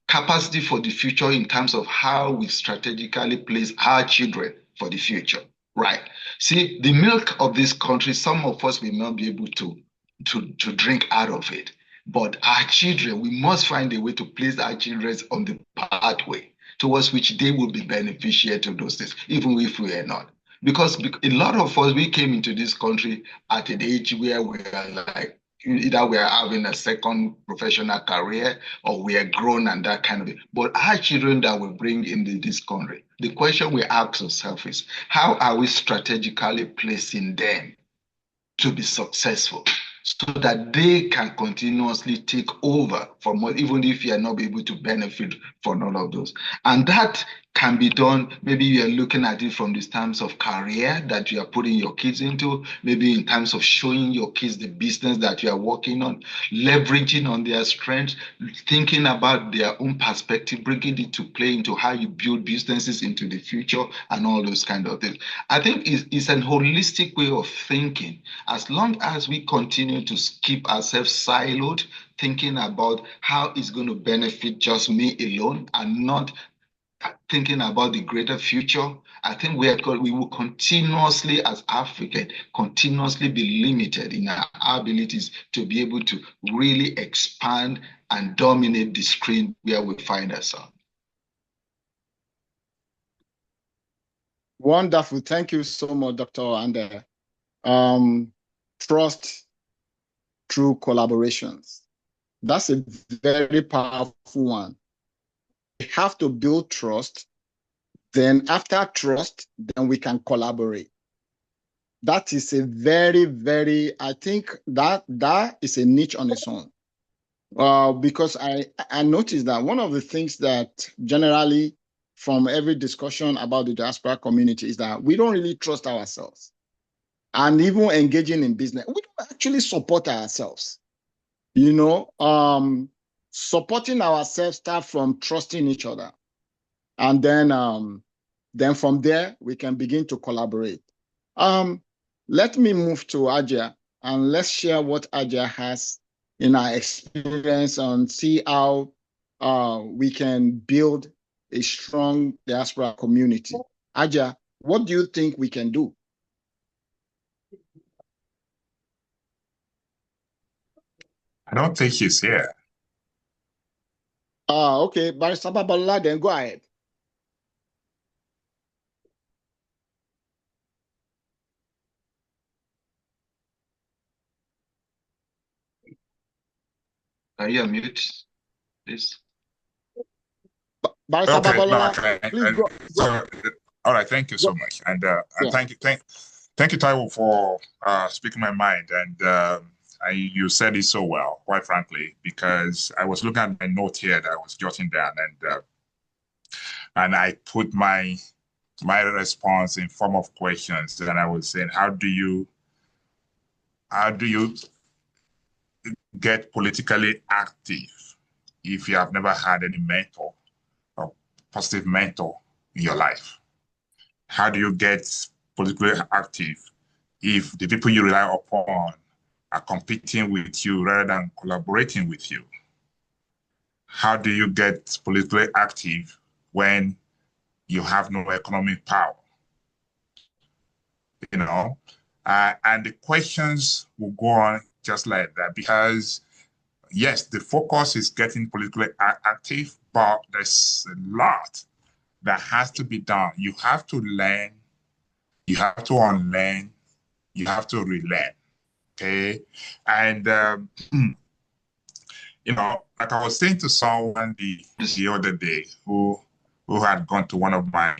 Capacity for the future in terms of how we strategically place our children for the future, right? See, the milk of this country, some of us will not be able to drink out of it. But our children, we must find a way to place our children on the pathway towards which they will be beneficiary to those things, even if we are not. Because a lot of us, we came into this country at an age where we are like, either we are having a second professional career or we are grown and that kind of thing. But our children that we bring into this country, the question we ask ourselves is, how are we strategically placing them to be successful so that they can continuously take over from what, even if you are not able to benefit from all of those. And that can be done, maybe you are looking at it from the terms of career that you are putting your kids into, maybe in terms of showing your kids the business that you are working on, leveraging on their strengths, thinking about their own perspective, bringing it to play into how you build businesses into the future and all those kind of things. I think it's an holistic way of thinking. As long as we continue to keep ourselves siloed, thinking about how it's going to benefit just me alone and not thinking about the greater future, I think we will continuously, as African, continuously be limited in our abilities to be able to really expand and dominate the screen where we find ourselves. Wonderful. Thank you so much, Dr. Ande. Trust through collaborations. That's a very powerful one. We have to build trust. Then after trust, then we can collaborate. That is a very, very, I think that is a niche on its own. Because I noticed that one of the things that generally from every discussion about the diaspora community is that we don't really trust ourselves. And even engaging in business, we don't actually support ourselves. Supporting ourselves starts from trusting each other. And then from there, we can begin to collaborate. Let me move to Aja, and let's share what Aja has in our experience and see how we can build a strong diaspora community. Aja, what do you think we can do? I don't think he's here. Okay, Barrister Babalola, then go ahead. Are you on mute, please? Barrister Okay, Babalola, please go. So, all right, thank you so much, and thank you, Taiwo, for speaking my mind, and you said it so well, quite frankly, because I was looking at my note here that I was jotting down, and and I put my response in form of questions, and I was saying, how do you get politically active if you have never had any mentor or positive mentor in your life? How do you get politically active if the people you rely upon are competing with you rather than collaborating with you? How do you get politically active when you have no economic power? You know, and the questions will go on just like that, because yes, the focus is getting politically active, but there's a lot that has to be done. You have to learn, you have to unlearn, you have to relearn. Okay, and you know, like I was saying to someone the other day who had gone to one of my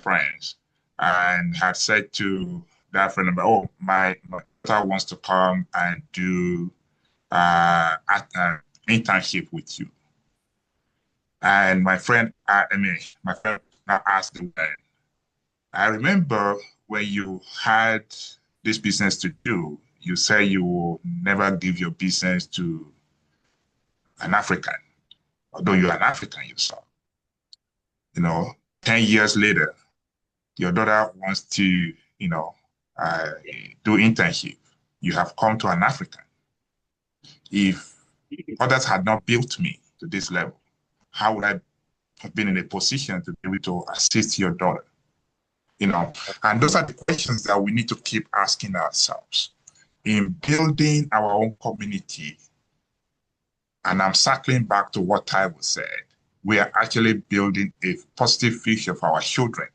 friends and had said to that friend about, oh, my daughter wants to come and do internship with you. And my friend now asked him, I remember when you had this business to do, you say you will never give your business to an African, although you're an African yourself. You know, 10 years later, your daughter wants to, you know, do internship. You have come to an African. If others had not built me to this level, how would I have been in a position to be able to assist your daughter? You know, and those are the questions that we need to keep asking ourselves in building our own community. And I'm circling back to what Taiwo said. We are actually building a positive future for our children.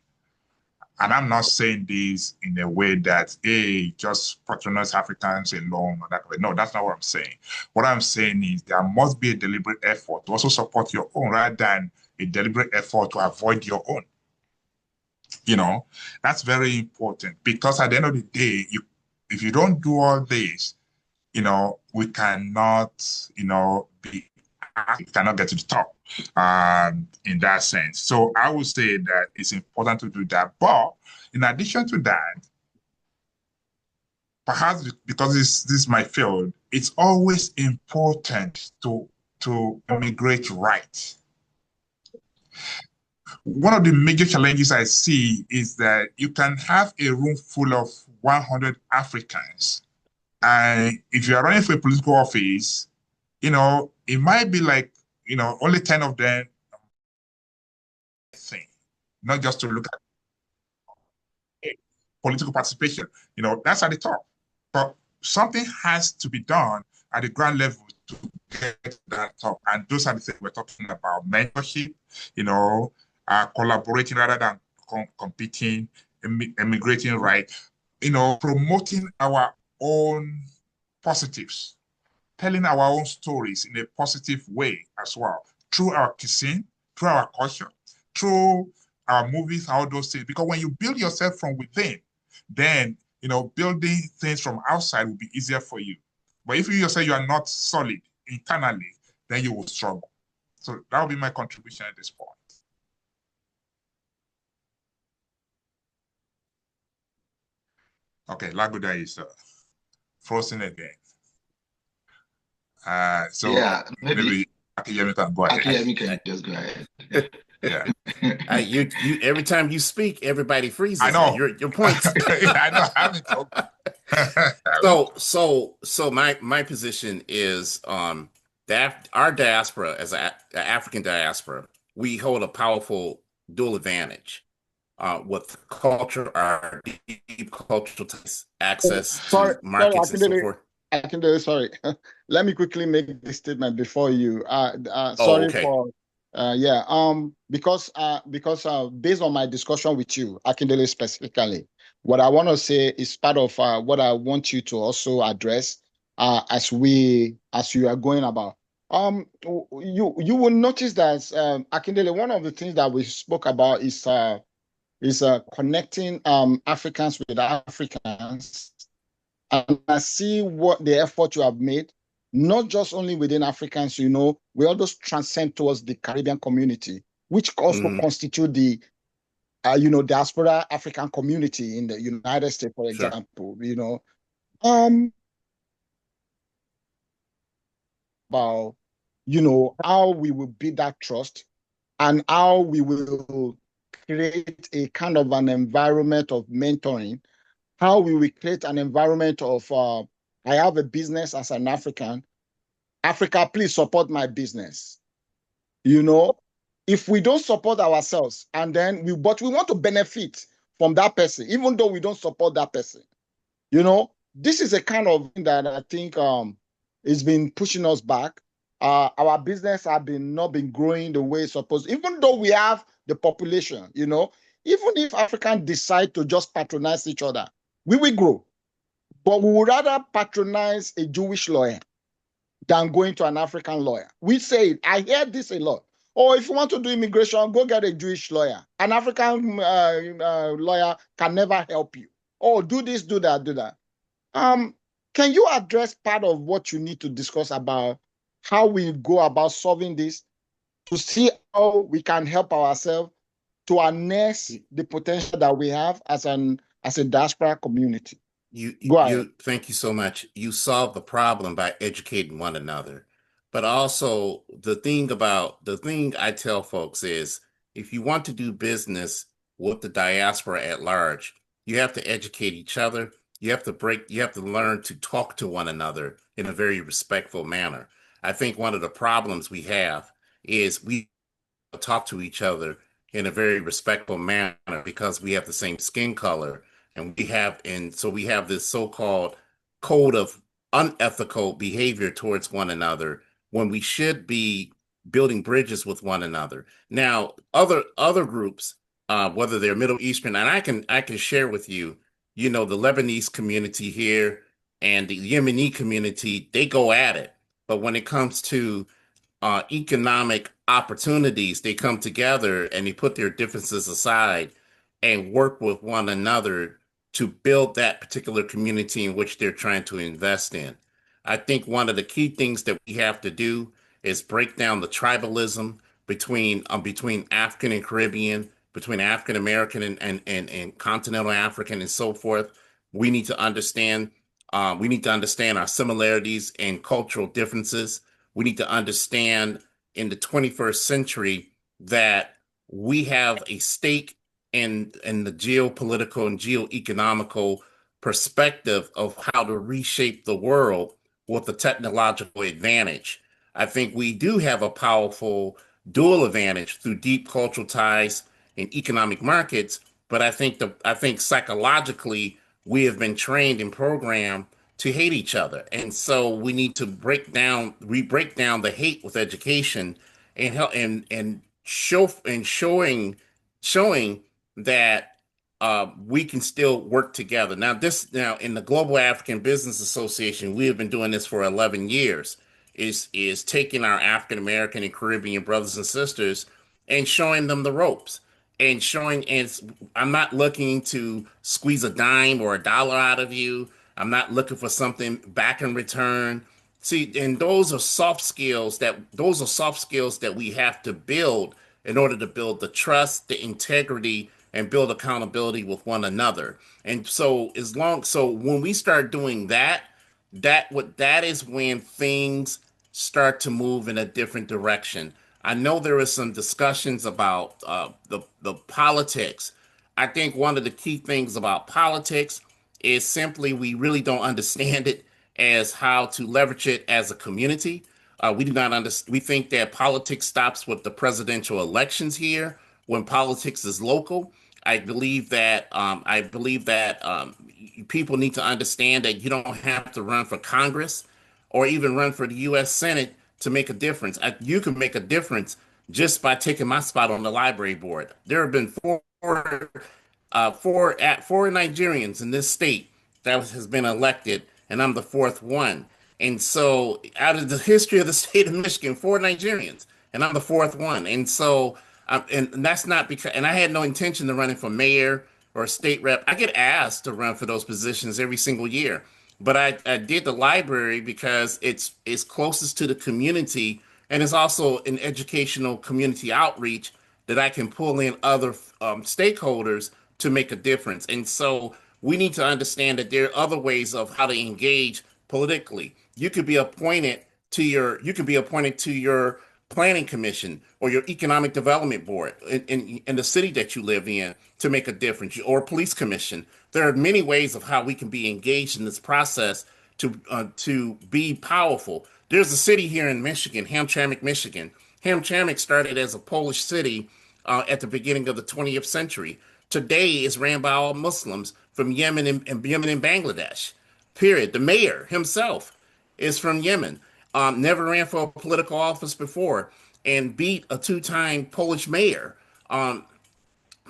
And I'm not saying this in a way that, hey, just patronize Africans alone or that way. No, that's not what I'm saying. What I'm saying is there must be a deliberate effort to also support your own rather than a deliberate effort to avoid your own. You know, that's very important, because at the end of the day, if you don't do all this, you know, we cannot, you know, we cannot get to the top in that sense. So I would say that it's important to do that. But in addition to that, perhaps because this is my field, it's always important to immigrate right. One of the major challenges I see is that you can have a room full of 100 Africans, and if you are running for a political office, you know, it might be like, you know, only 10 of them thing, not just to look at political participation. You know, that's at the top. But something has to be done at the ground level to get to that top. And those are the things we're talking about: mentorship, you know, collaborating rather than competing, immigrating right, you know, promoting our own positives, telling our own stories in a positive way as well, through our cuisine, through our culture, through our movies, all those things. Because when you build yourself from within, then, you know, building things from outside will be easier for you. But if you yourself, you are not solid internally, then you will struggle. So that will be my contribution at this point. Okay, Lagoda is frozen again. So yeah, maybe Akiyemi can go ahead. Akiyemi can just go ahead. Yeah. You every time you speak, everybody freezes. I know your points. I know. I haven't talked. So my position is that our diaspora, as an African diaspora, we hold a powerful dual advantage with culture, our deep cultural access to markets and so forth. Sorry. Let me quickly make this statement before you. Because based on my discussion with you, Akindele specifically, what I want to say is part of what I want you to also address as you are going about. You will notice that Akindele, one of the things that we spoke about is connecting Africans with Africans. And I see what the effort you have made, not just only within Africans, you know, we always transcend towards the Caribbean community. which also constitute the diaspora African community in the United States, for example, about, how we will build that trust and how we will create a kind of an environment of mentoring, how we will create an environment of, I have a business as an African. Africa, please support my business. If we don't support ourselves and then but we want to benefit from that person, even though we don't support that person, this is a kind of thing that I think has been pushing us back. Our business have not been growing the way it's supposed, even though we have the population, even if Africans decide to just patronize each other, we will grow. But we would rather patronize a Jewish lawyer than going to an African lawyer. We say it. I hear this a lot. Oh, if you want to do immigration, go get a Jewish lawyer. An African lawyer can never help you. Oh, do this, do that, do that. Can you address part of what you need to discuss about how we go about solving this to see how we can help ourselves to harness the potential that we have as a diaspora community? Thank you so much. You solve the problem by educating one another. But also the thing I tell folks is, if you want to do business with the diaspora at large, you have to educate each other. You have to learn to talk to one another in a very respectful manner. I think one of the problems we have is we talk to each other in a very respectful manner because we have the same skin color, and so we have this so-called code of unethical behavior towards one another when we should be building bridges with one another. Now, other groups, whether they're Middle Eastern, and I can share with you, the Lebanese community here and the Yemeni community, they go at it. But when it comes to economic opportunities, they come together and they put their differences aside and work with one another to build that particular community in which they're trying to invest in. I think one of the key things that we have to do is break down the tribalism between African and Caribbean, between African American and continental African and so forth. We need to understand our similarities and cultural differences. We need to understand in the 21st century that we have a stake in the geopolitical and geoeconomical perspective of how to reshape the world with a technological advantage. I think we do have a powerful dual advantage through deep cultural ties in economic markets, but I think psychologically we have been trained and programmed to hate each other, and so we need to break down the hate with education and help and showing that we can still work together. Now in the Global African Business Association, we have been doing this for 11 years. Is taking our African American and Caribbean brothers and sisters and showing them the ropes and I'm not looking to squeeze a dime or a dollar out of you. I'm not looking for something back in return. See, and those are soft skills that we have to build in order to build the trust, the integrity, and build accountability with one another. And so when we start doing that is when things start to move in a different direction. I know there is some discussions about the politics. I think one of the key things about politics is simply we really don't understand it as how to leverage it as a community. We do not understand. We think that politics stops with the presidential elections here. When politics is local, I believe that people need to understand that you don't have to run for Congress or even run for the U.S. Senate to make a difference. You can make a difference just by taking my spot on the library board. There have been four Nigerians in this state that has been elected, and I'm the fourth one. And so, out of the history of the state of Michigan, 4 Nigerians, and I'm the fourth one. And so, and that's not because, and I had no intention of running for mayor or state rep. I get asked to run for those positions every single year, but I did the library because it's closest to the community, and it's also an educational community outreach that I can pull in other stakeholders to make a difference. And so we need to understand that there are other ways of how to engage politically. You could be appointed to your planning commission or your economic development board in the city that you live in to make a difference, or police commission. There are many ways of how we can be engaged in this process to be powerful. There's a city here in Michigan, Hamtramck, Michigan. Hamtramck started as a Polish city at the beginning of the 20th century. Today is ran by all Muslims from Yemen and Bangladesh. Period. The mayor himself is from Yemen. Never ran for a political office before and beat a two-time Polish mayor. Now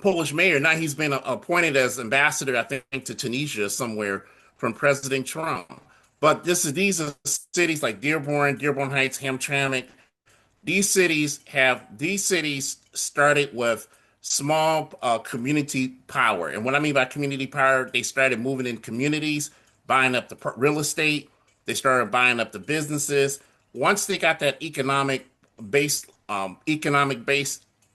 he's been appointed as ambassador, I think, to Tunisia somewhere from President Trump. But these are cities like Dearborn Heights, Hamtramck. These cities started with small community power. And what I mean by community power, they started moving in communities, buying up the real estate. They started buying up the businesses. Once they got that economic base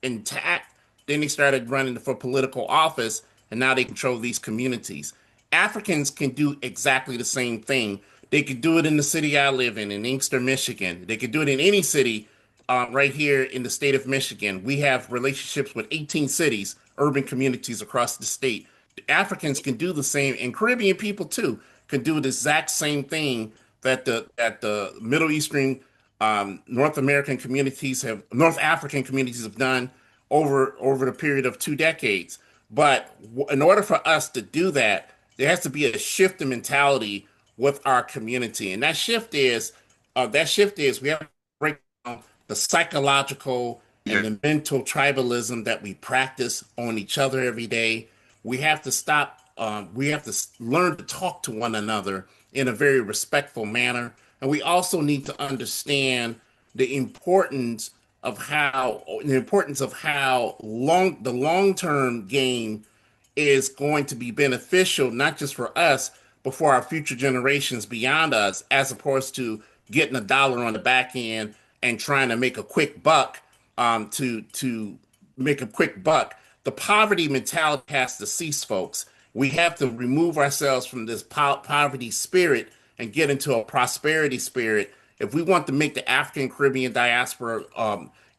intact, then they started running for political office, and now they control these communities. Africans can do exactly the same thing. They could do it in the city I live in Inkster, Michigan. They could do it in any city right here in the state of Michigan. We have relationships with 18 cities, urban communities across the state. Africans can do the same, and Caribbean people too can do the exact same thing that the Middle Eastern, North African communities have done over the period of 2 decades. But in order for us to do that, there has to be a shift in mentality with our community, and that shift is we have to break down the psychological and the mental tribalism that we practice on each other every day. We have to stop. We have to learn to talk to one another in a very respectful manner, and we also need to understand the importance of how the long-term game is going to be beneficial, not just for us, but for our future generations beyond us, as opposed to getting a dollar on the back end and trying to make a quick buck. To make a quick buck, the poverty mentality has to cease, folks. We have to remove ourselves from this poverty spirit and get into a prosperity spirit if we want to make the African Caribbean diaspora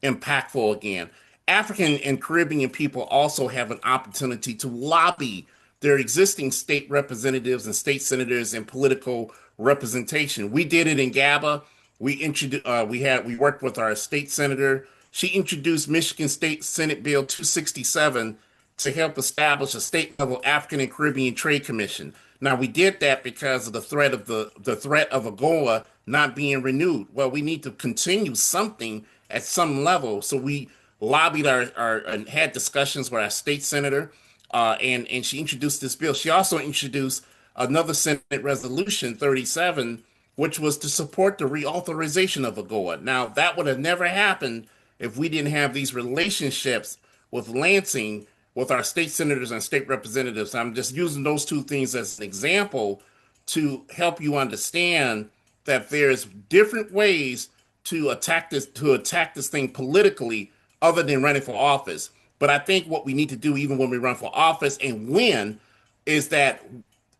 impactful again. African and Caribbean people also have an opportunity to lobby their existing state representatives and state senators in political representation. We did it in GABA. We worked with our state senator. She introduced Michigan State Senate Bill 267 to help establish a state level African and Caribbean Trade Commission. Now we did that because of the threat of AGOA not being renewed. Well, we need to continue something at some level. So we lobbied and had discussions with our state senator, and she introduced this bill. She also introduced another Senate Resolution 37, which was to support the reauthorization of AGOA. Now that would have never happened if we didn't have these relationships with Lansing, with our state senators and state representatives. I'm just using those two things as an example to help you understand that there's different ways to attack this thing politically other than running for office. But I think what we need to do, even when we run for office and win, is that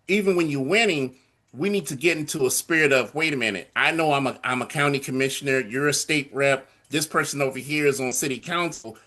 even when you're winning, we need to get into a spirit of, wait a minute, I know I'm a county commissioner, you're a state rep, this person over here is on city council,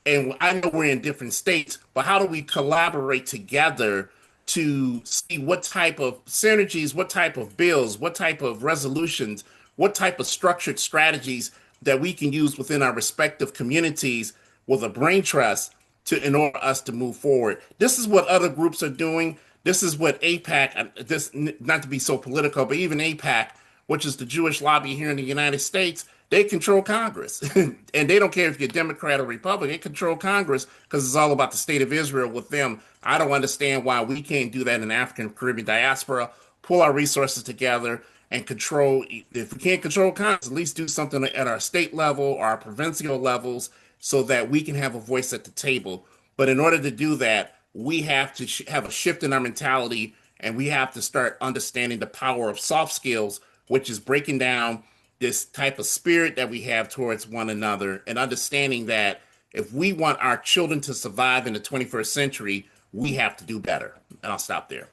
and I know we're in different states, but how do we collaborate together to see what type of synergies, what type of bills, what type of resolutions, what type of structured strategies that we can use within our respective communities with a brain trust in order for us to move forward. This is what other groups are doing. This is what AIPAC, not to be so political, but even AIPAC, which is the Jewish lobby here in the United States, they control Congress. And they don't care if you're Democrat or Republican, they control Congress because it's all about the state of Israel with them. I don't understand why we can't do that in the African Caribbean diaspora, pull our resources together and control. If we can't control Congress, at least do something at our state level or our provincial levels so that we can have a voice at the table. But in order to do that, we have to have a shift in our mentality, and we have to start understanding the power of soft skills, which is breaking down this type of spirit that we have towards one another and understanding that If we want our children to survive in the 21st century, we have to do better. And I'll stop there.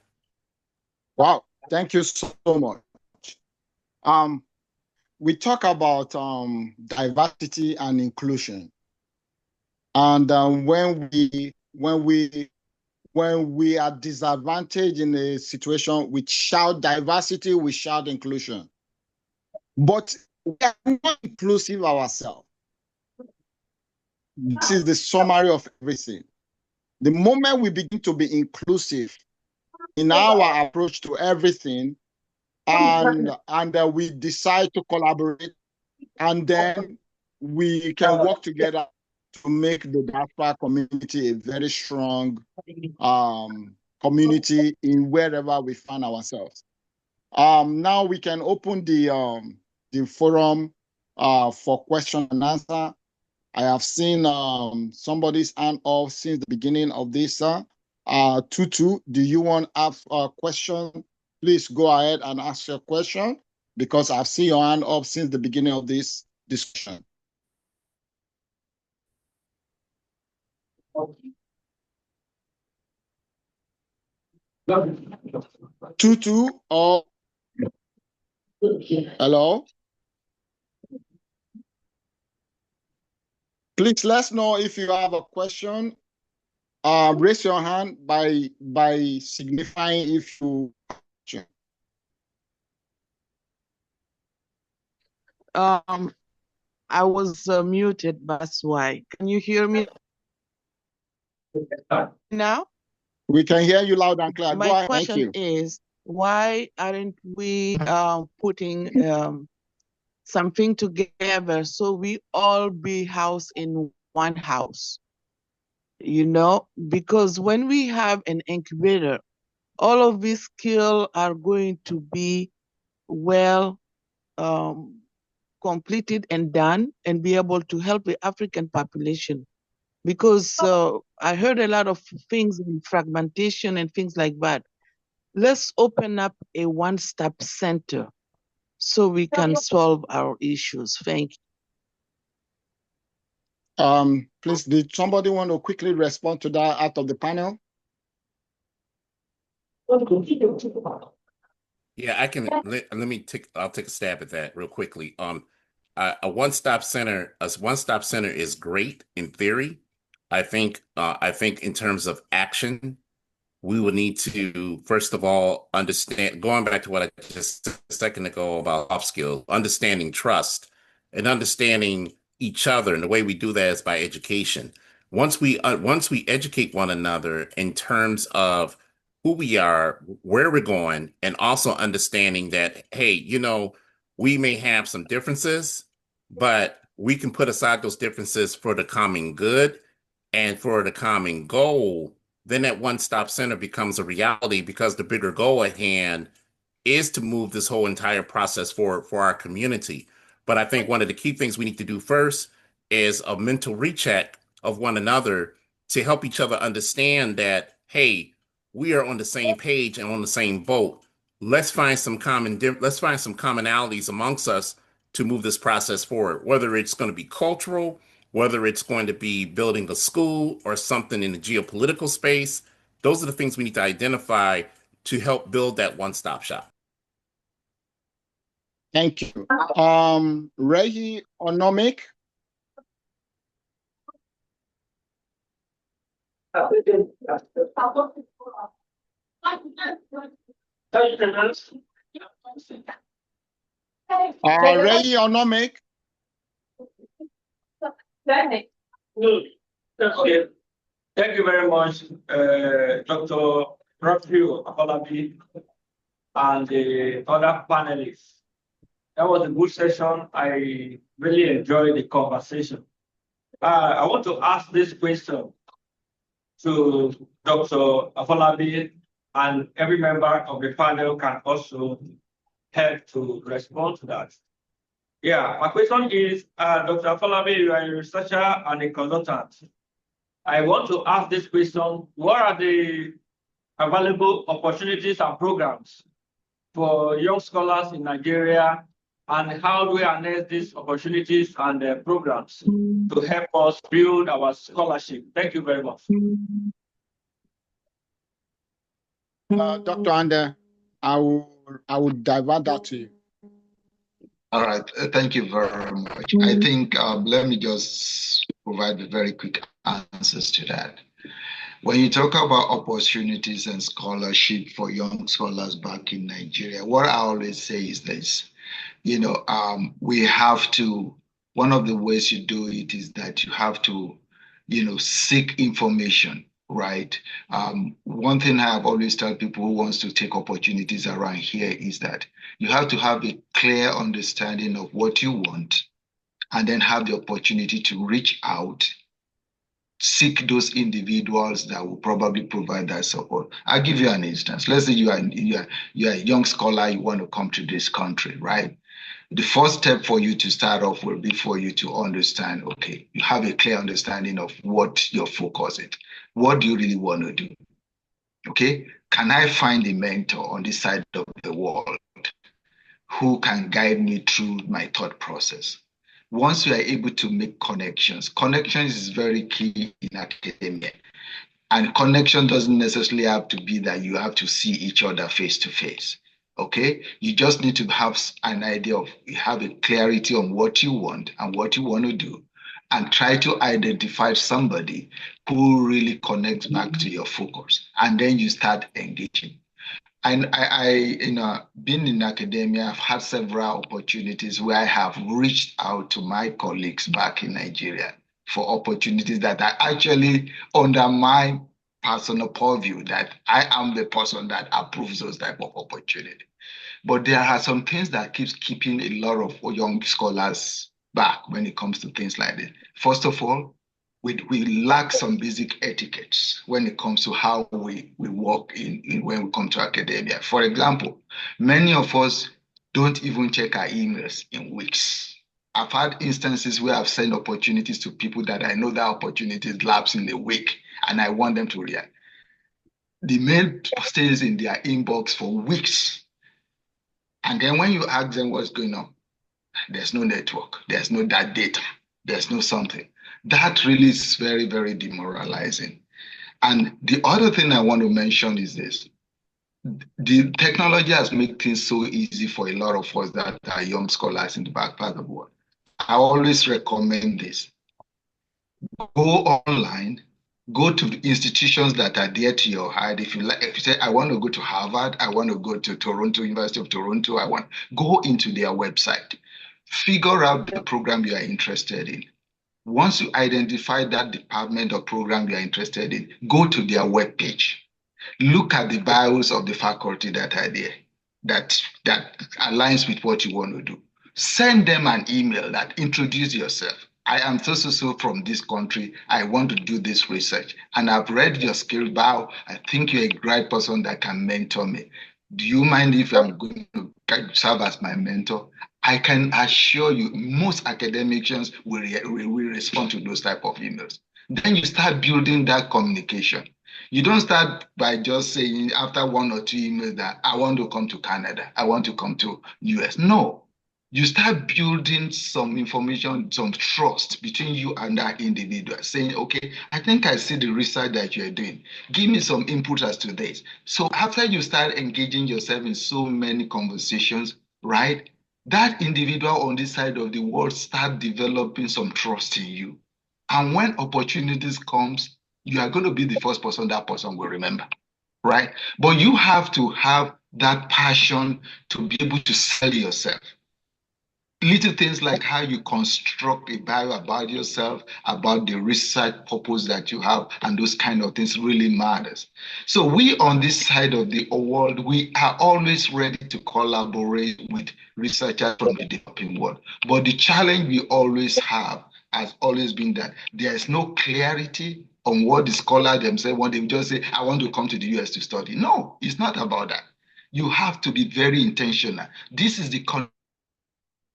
Wow, thank you so much. We talk about diversity and inclusion, and when we are disadvantaged in a situation, we shout diversity, we shout inclusion, but we are not inclusive ourselves. This is the summary of everything. The moment we begin to be inclusive in our approach to everything, and we decide to collaborate, and then we can work together to make the diaspora community a very strong community in wherever we find ourselves. Now we can open the forum for question and answer. I have seen somebody's hand up since the beginning of this. Tutu, do you want to ask a question? Please go ahead and ask your question, because I've seen your hand up since the beginning of this discussion. Tutu, or hello? Please let us know if you have a question. Raise your hand by signifying if you have a question. I was muted, that's why. Can you hear me now? We can hear you loud and clear. My Go ahead. question Thank you. is, why aren't we putting something together so we all be housed in one house? You know, because when we have an incubator, all of these skills are going to be well completed and done, and be able to help the African population. Because I heard a lot of things in fragmentation and things like that. Let's open up a one-stop center so we can solve our issues. Thank you. Please, did somebody want to quickly respond to that out of the panel? Yeah, I can. I'll take a stab at that real quickly. A one-stop center is great in theory. I think in terms of action, we would need to, first of all, understand, going back to what I just said a second ago about soft skills, understanding trust and understanding each other. And the way we do that is by education. Once we educate one another in terms of who we are, where we're going, and also understanding that, hey, you know, we may have some differences, but we can put aside those differences for the common good and for the common goal. Then that one-stop center becomes a reality, because the bigger goal at hand is to move this whole entire process forward for our community. But I think one of the key things we need to do first is a mental recheck of one another to help each other understand that, hey, we are on the same page and on the same boat. Let's find some commonalities amongst us to move this process forward, whether it's going to be cultural, whether it's going to be building a school or something in the geopolitical space. Those are the things we need to identify to help build that one-stop shop. Thank you. Rehi Onomik. Rehi Onomik. Okay. Thank you very much, Dr. Raphael Afolabi and the other panelists. That was a good session. I really enjoyed the conversation. I want to ask this question to Dr. Afolabi, and every member of the panel can also help to respond to that. Yeah, my question is, Dr. Afolabi, you are a researcher and a consultant. I want to ask this question: what are the available opportunities and programs for young scholars in Nigeria and how do we harness these opportunities and programs to help us build our scholarship? Thank you very much. Dr. Ande, I will divert that to you. All right. Thank you very much. I think let me just provide very quick answers to that. When you talk about opportunities and scholarship for young scholars back in Nigeria, what I always say is this, we have to, one of the ways you do it is that you have to, seek information, right? One thing I have always told people who wants to take opportunities around here is that you have to have a clear understanding of what you want and then have the opportunity to reach out, seek those individuals that will probably provide that support. I'll give you an instance. Let's say you are a young scholar, you want to come to this country, right? The first step for you to start off will be for you to understand, okay, you have a clear understanding of what your focus is. What do you really want to do? Okay, can I find a mentor on this side of the world who can guide me through my thought process? Once you are able to make connections is very key in academia. And connection doesn't necessarily have to be that you have to see each other face to face. Okay, you just need to have an idea of, have a clarity on what you want and what you want to do, and try to identify somebody who really connects back to your focus, and then you start engaging. And being in academia, I've had several opportunities where I have reached out to my colleagues back in Nigeria for opportunities that are actually under my personal purview, that I am the person that approves those type of opportunity. But there are some things that keeps keeping a lot of young scholars back when it comes to things like this. First of all, we lack some basic etiquettes when it comes to how we work in when we come to academia. For example, many of us don't even check our emails in weeks. I've had instances where I've sent opportunities to people that I know that opportunities lapse in a week, and I want them to react. The mail stays in their inbox for weeks. And then when you ask them what's going on, there's no network, there's no that data, there's no something. That really is very, very demoralizing. And the other thing I want to mention is this. The technology has made things so easy for a lot of us that are young scholars in the back part of the world. I always recommend this. Go online, go to the institutions that are dear to your heart. If you say, I want to go to Harvard, I want to go to Toronto, University of Toronto, go into their website. Figure out the program you are interested in. Once you identify that department or program you are interested in, go to their webpage. Look at the bios of the faculty that are there, that aligns with what you want to do. Send them an email that introduce yourself. I am so from this country. I want to do this research. And I've read your skill bio. I think you're a great person that can mentor me. Do you mind if I'm going to serve as my mentor? I can assure you, most academicians will respond to those type of emails. Then you start building that communication. You don't start by just saying after one or two emails that I want to come to Canada, I want to come to US. No, you start building some information, some trust between you and that individual, saying, okay, I think I see the research that you're doing. Give me some input as to this. So after you start engaging yourself in so many conversations, right? That individual on this side of the world start developing some trust in you. And when opportunities comes, you are going to be the first person that person will remember, right? But you have to have that passion to be able to sell yourself. Little things like how you construct a bio about yourself, about the research purpose that you have, and those kind of things really matters. So we on this side of the world, we are always ready to collaborate with researchers from the developing world. But the challenge we always have has always been that there is no clarity on what the scholar themselves want. They just say, I want to come to the US to study. No, it's not about that. You have to be very intentional. This is the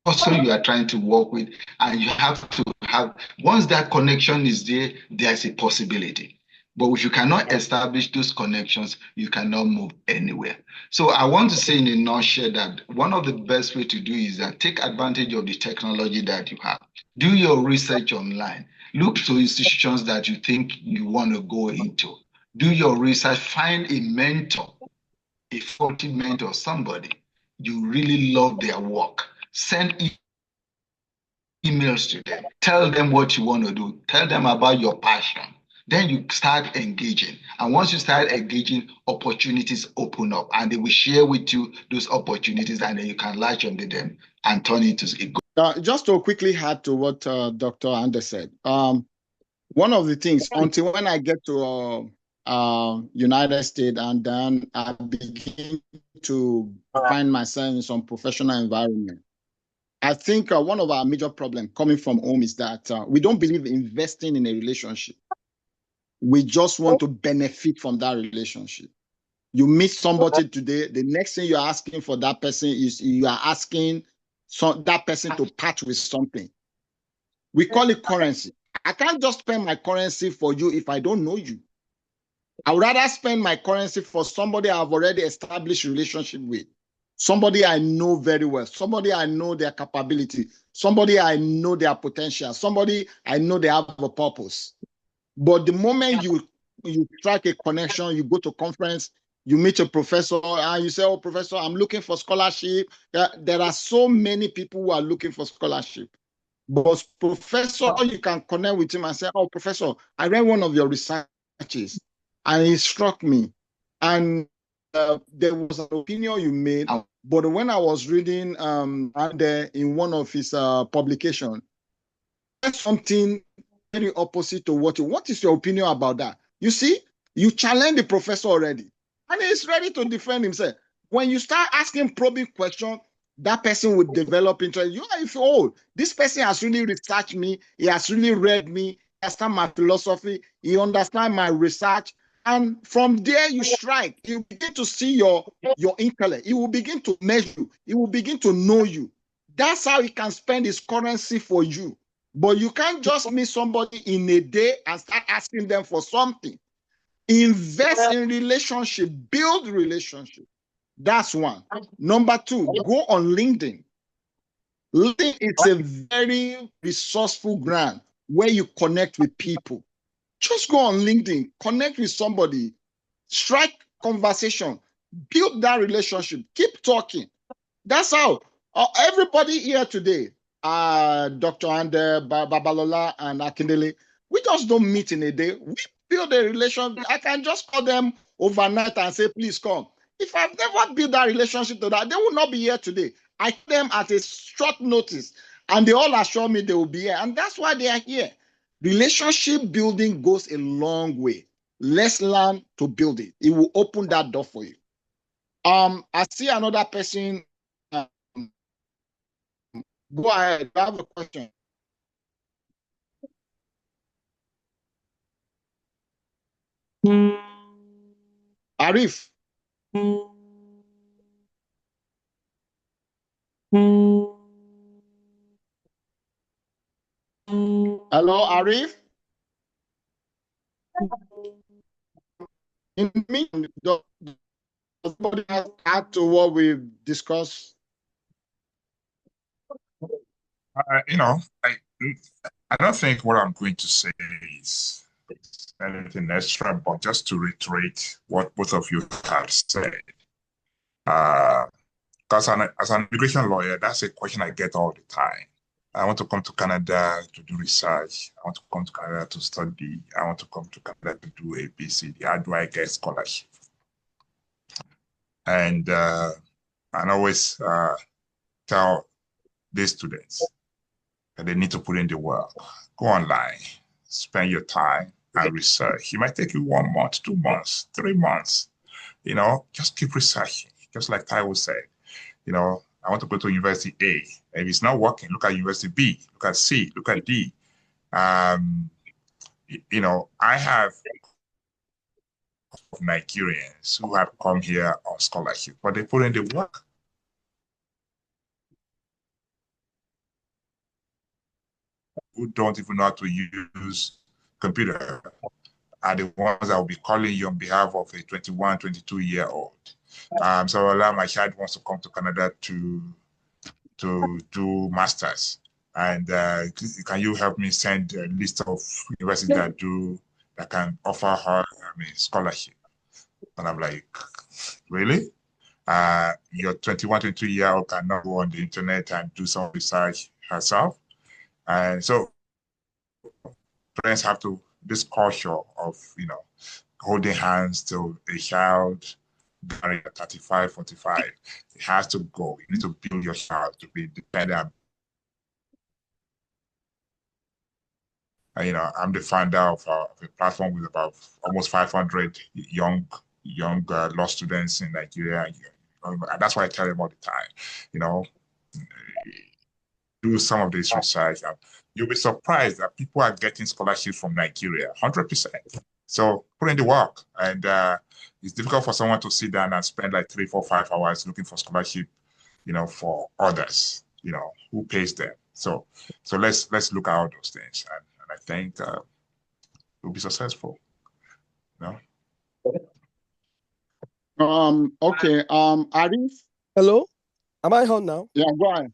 person you are trying to work with, and you have to have, once that connection is there, there's a possibility. But if you cannot establish those connections, you cannot move anywhere. So I want to say in a nutshell that one of the best way to do is that take advantage of the technology that you have. Do your research online. Look to institutions that you think you want to go into. Do your research, find a mentor, a faculty mentor, somebody you really love their work. Send emails to them. Tell them what you want to do. Tell them about your passion. Then you start engaging. And once you start engaging, opportunities open up and they will share with you those opportunities and then you can latch onto them and turn it into a goal. Just to quickly add to what Dr. Anders said, one of the things, until when I get to United States and then I begin to find myself in some professional environment, I think one of our major problems coming from home is that we don't believe investing in a relationship. We just want to benefit from that relationship. You meet somebody today, the next thing you're asking for that person is you are asking that person to part with something. We call it currency. I can't just spend my currency for you if I don't know you. I would rather spend my currency for somebody I've already established relationship with, somebody I know very well, somebody I know their capability, somebody I know their potential, somebody I know they have a purpose. But the moment you strike a connection, you go to conference, you meet a professor, and you say, oh, professor, I'm looking for scholarship. There are so many people who are looking for scholarship. But professor, you can connect with him and say, oh, professor, I read one of your researches and it struck me. And there was an opinion you made, but when I was reading in one of his publications, something very opposite to what is your opinion about that? You see, you challenge the professor already, and he's ready to defend himself. When you start asking probing questions, that person would develop interest. You know, if oh, this person has really researched me, he has really read me, he understands my philosophy, he understands my research, and from there you strike. You begin to see your intellect. He will begin to measure you. He will begin to know you. That's how he can spend his currency for you. But you can't just meet somebody in a day and start asking them for something. Invest in relationship, build relationship. That's one. Number two, go on LinkedIn. LinkedIn is a very resourceful ground where you connect with people. Just go on LinkedIn, connect with somebody, strike conversation, build that relationship, keep talking. That's how everybody here today, Dr. Ande, Babalola, and Akindele, we just don't meet in a day. We build a relationship. I can just call them overnight and say, please come. If I've never built that relationship to that, they will not be here today. I call them at a short notice, and they all assure me they will be here. And that's why they are here. Relationship building goes a long way. Let's learn to build it. It will open that door for you. I see another person. Go ahead. I have a question. Arif. Hello, Arif. In me, does somebody else add to what we've discussed? You know, I don't think what I'm going to say is anything extra, but just to reiterate what both of you have said. Because as an immigration lawyer, that's a question I get all the time. I want to come to Canada to do research. I want to come to Canada to study. I want to come to Canada to do A, B, C, D. How do I get scholarship? And I always tell these students that they need to put in the work. Go online, spend your time and research. It might take you 1 month, 2 months, 3 months. You know, just keep researching. Just like Taiwo said, you know, I want to go to University A. If it's not working, look at University B, look at C, look at D. You know, I have Nigerians who have come here on scholarship, but they put in the work. Who don't even know how to use computer. are the ones that will be calling you on behalf of a 21, 22-year-old. So my child wants to come to Canada to do masters, and can you help me send a list of universities that can offer her scholarship? And I'm like, really? Your 21, 22-year-old cannot go on the internet and do some research herself? And so parents have to, this culture of, holding hands to a child married at 35, 45, it has to go. You need to build your child to be independent. I'm the founder of a platform with about almost 500 young law students in Nigeria. And that's why I tell them all the time, do some of this research. And you'll be surprised that people are getting scholarships from Nigeria, 100%. So put in the work. And it's difficult for someone to sit down and spend like 3, 4, 5 hours looking for scholarship, for others, who pays them. So let's look at all those things. And I think we'll be successful. Okay. Arif? Hello? Am I on now? Yeah, go ahead.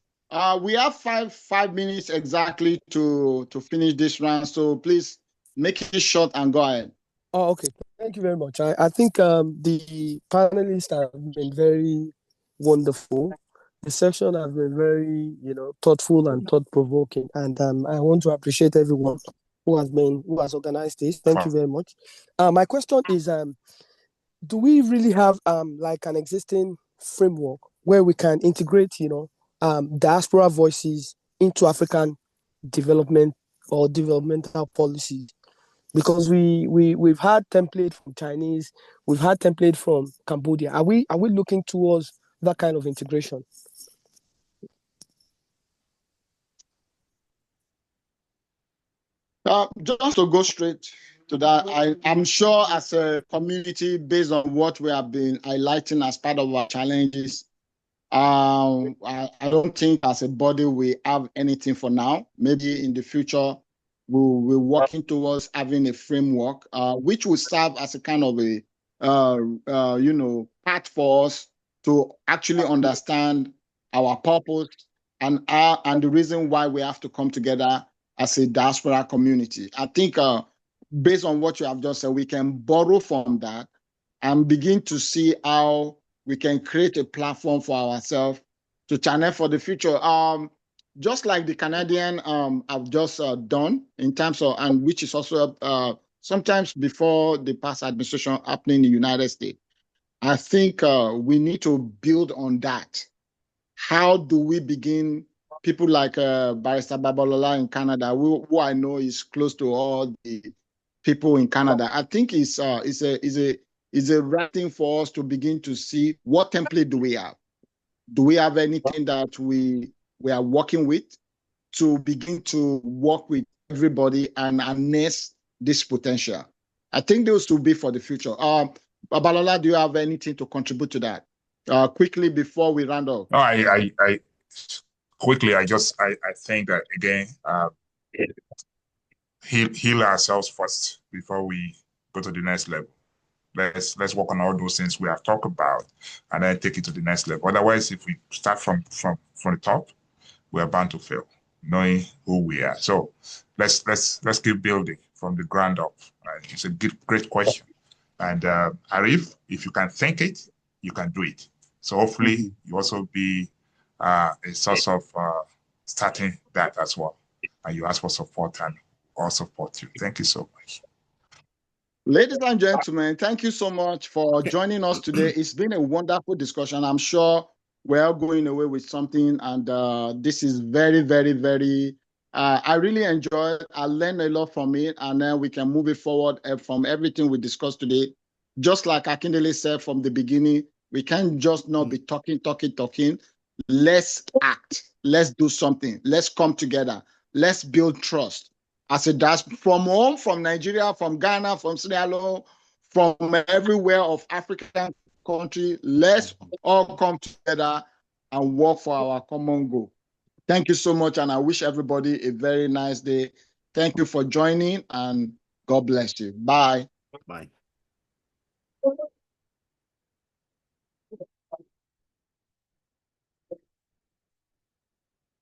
We have five minutes exactly to finish this round, so please make it short and go ahead. Oh, okay. Thank you very much. I think the panelists have been very wonderful. The session has been very, thoughtful and thought-provoking, and I want to appreciate everyone who has organized this. Thank you very much. My question is, do we really have like an existing framework where we can integrate, diaspora voices into African development or developmental policies? Because we've had template from Chinese, we've had template from Cambodia. Are we looking towards that kind of integration? Just to go straight to that, I'm sure as a community, based on what we have been highlighting as part of our challenges, I don't think as a body we have anything for now. Maybe in the future, we're working towards having a framework, which will serve as a kind of a, path for us to actually understand our purpose and the reason why we have to come together as a diaspora community. I think based on what you have just said, we can borrow from that and begin to see how we can create a platform for ourselves to channel for the future. Just like the Canadian have just done in terms of, and which is also sometimes before the past administration happening in the United States. I think we need to build on that. How do we begin? People like Barrister Babalola in Canada, who I know is close to all the people in Canada. I think is a right thing for us to begin to see what template do we have. Do we have anything that we are working with to begin to work with everybody and harness this potential? I think those will be for the future. Babalola, do you have anything to contribute to that? Quickly before we round off. No, I quickly, I think that again, heal ourselves first before we go to the next level. Let's work on all those things we have talked about and then take it to the next level. Otherwise, if we start from the top, we are bound to fail, knowing who we are. So let's keep building from the ground up. Right? It's a great question. And Arif, if you can think it, you can do it. So hopefully you also be a source of starting that as well. And you ask for support and I'll support you. Thank you so much. Ladies and gentlemen, thank you so much for joining us today. It's been a wonderful discussion. I'm sure we're all going away with something. And this is very, very, very, I really enjoyed it. I learned a lot from it. And then we can move it forward from everything we discussed today. Just like Akindele said from the beginning, we can't just not be talking. Let's act. Let's do something. Let's come together. Let's build trust. As a diaspora, from home, from Nigeria, from Ghana, from Sierra Leone, from everywhere of African country, let's all come together and work for our common goal. Thank you so much, and I wish everybody a very nice day. Thank you for joining, and God bless you. Bye. Bye.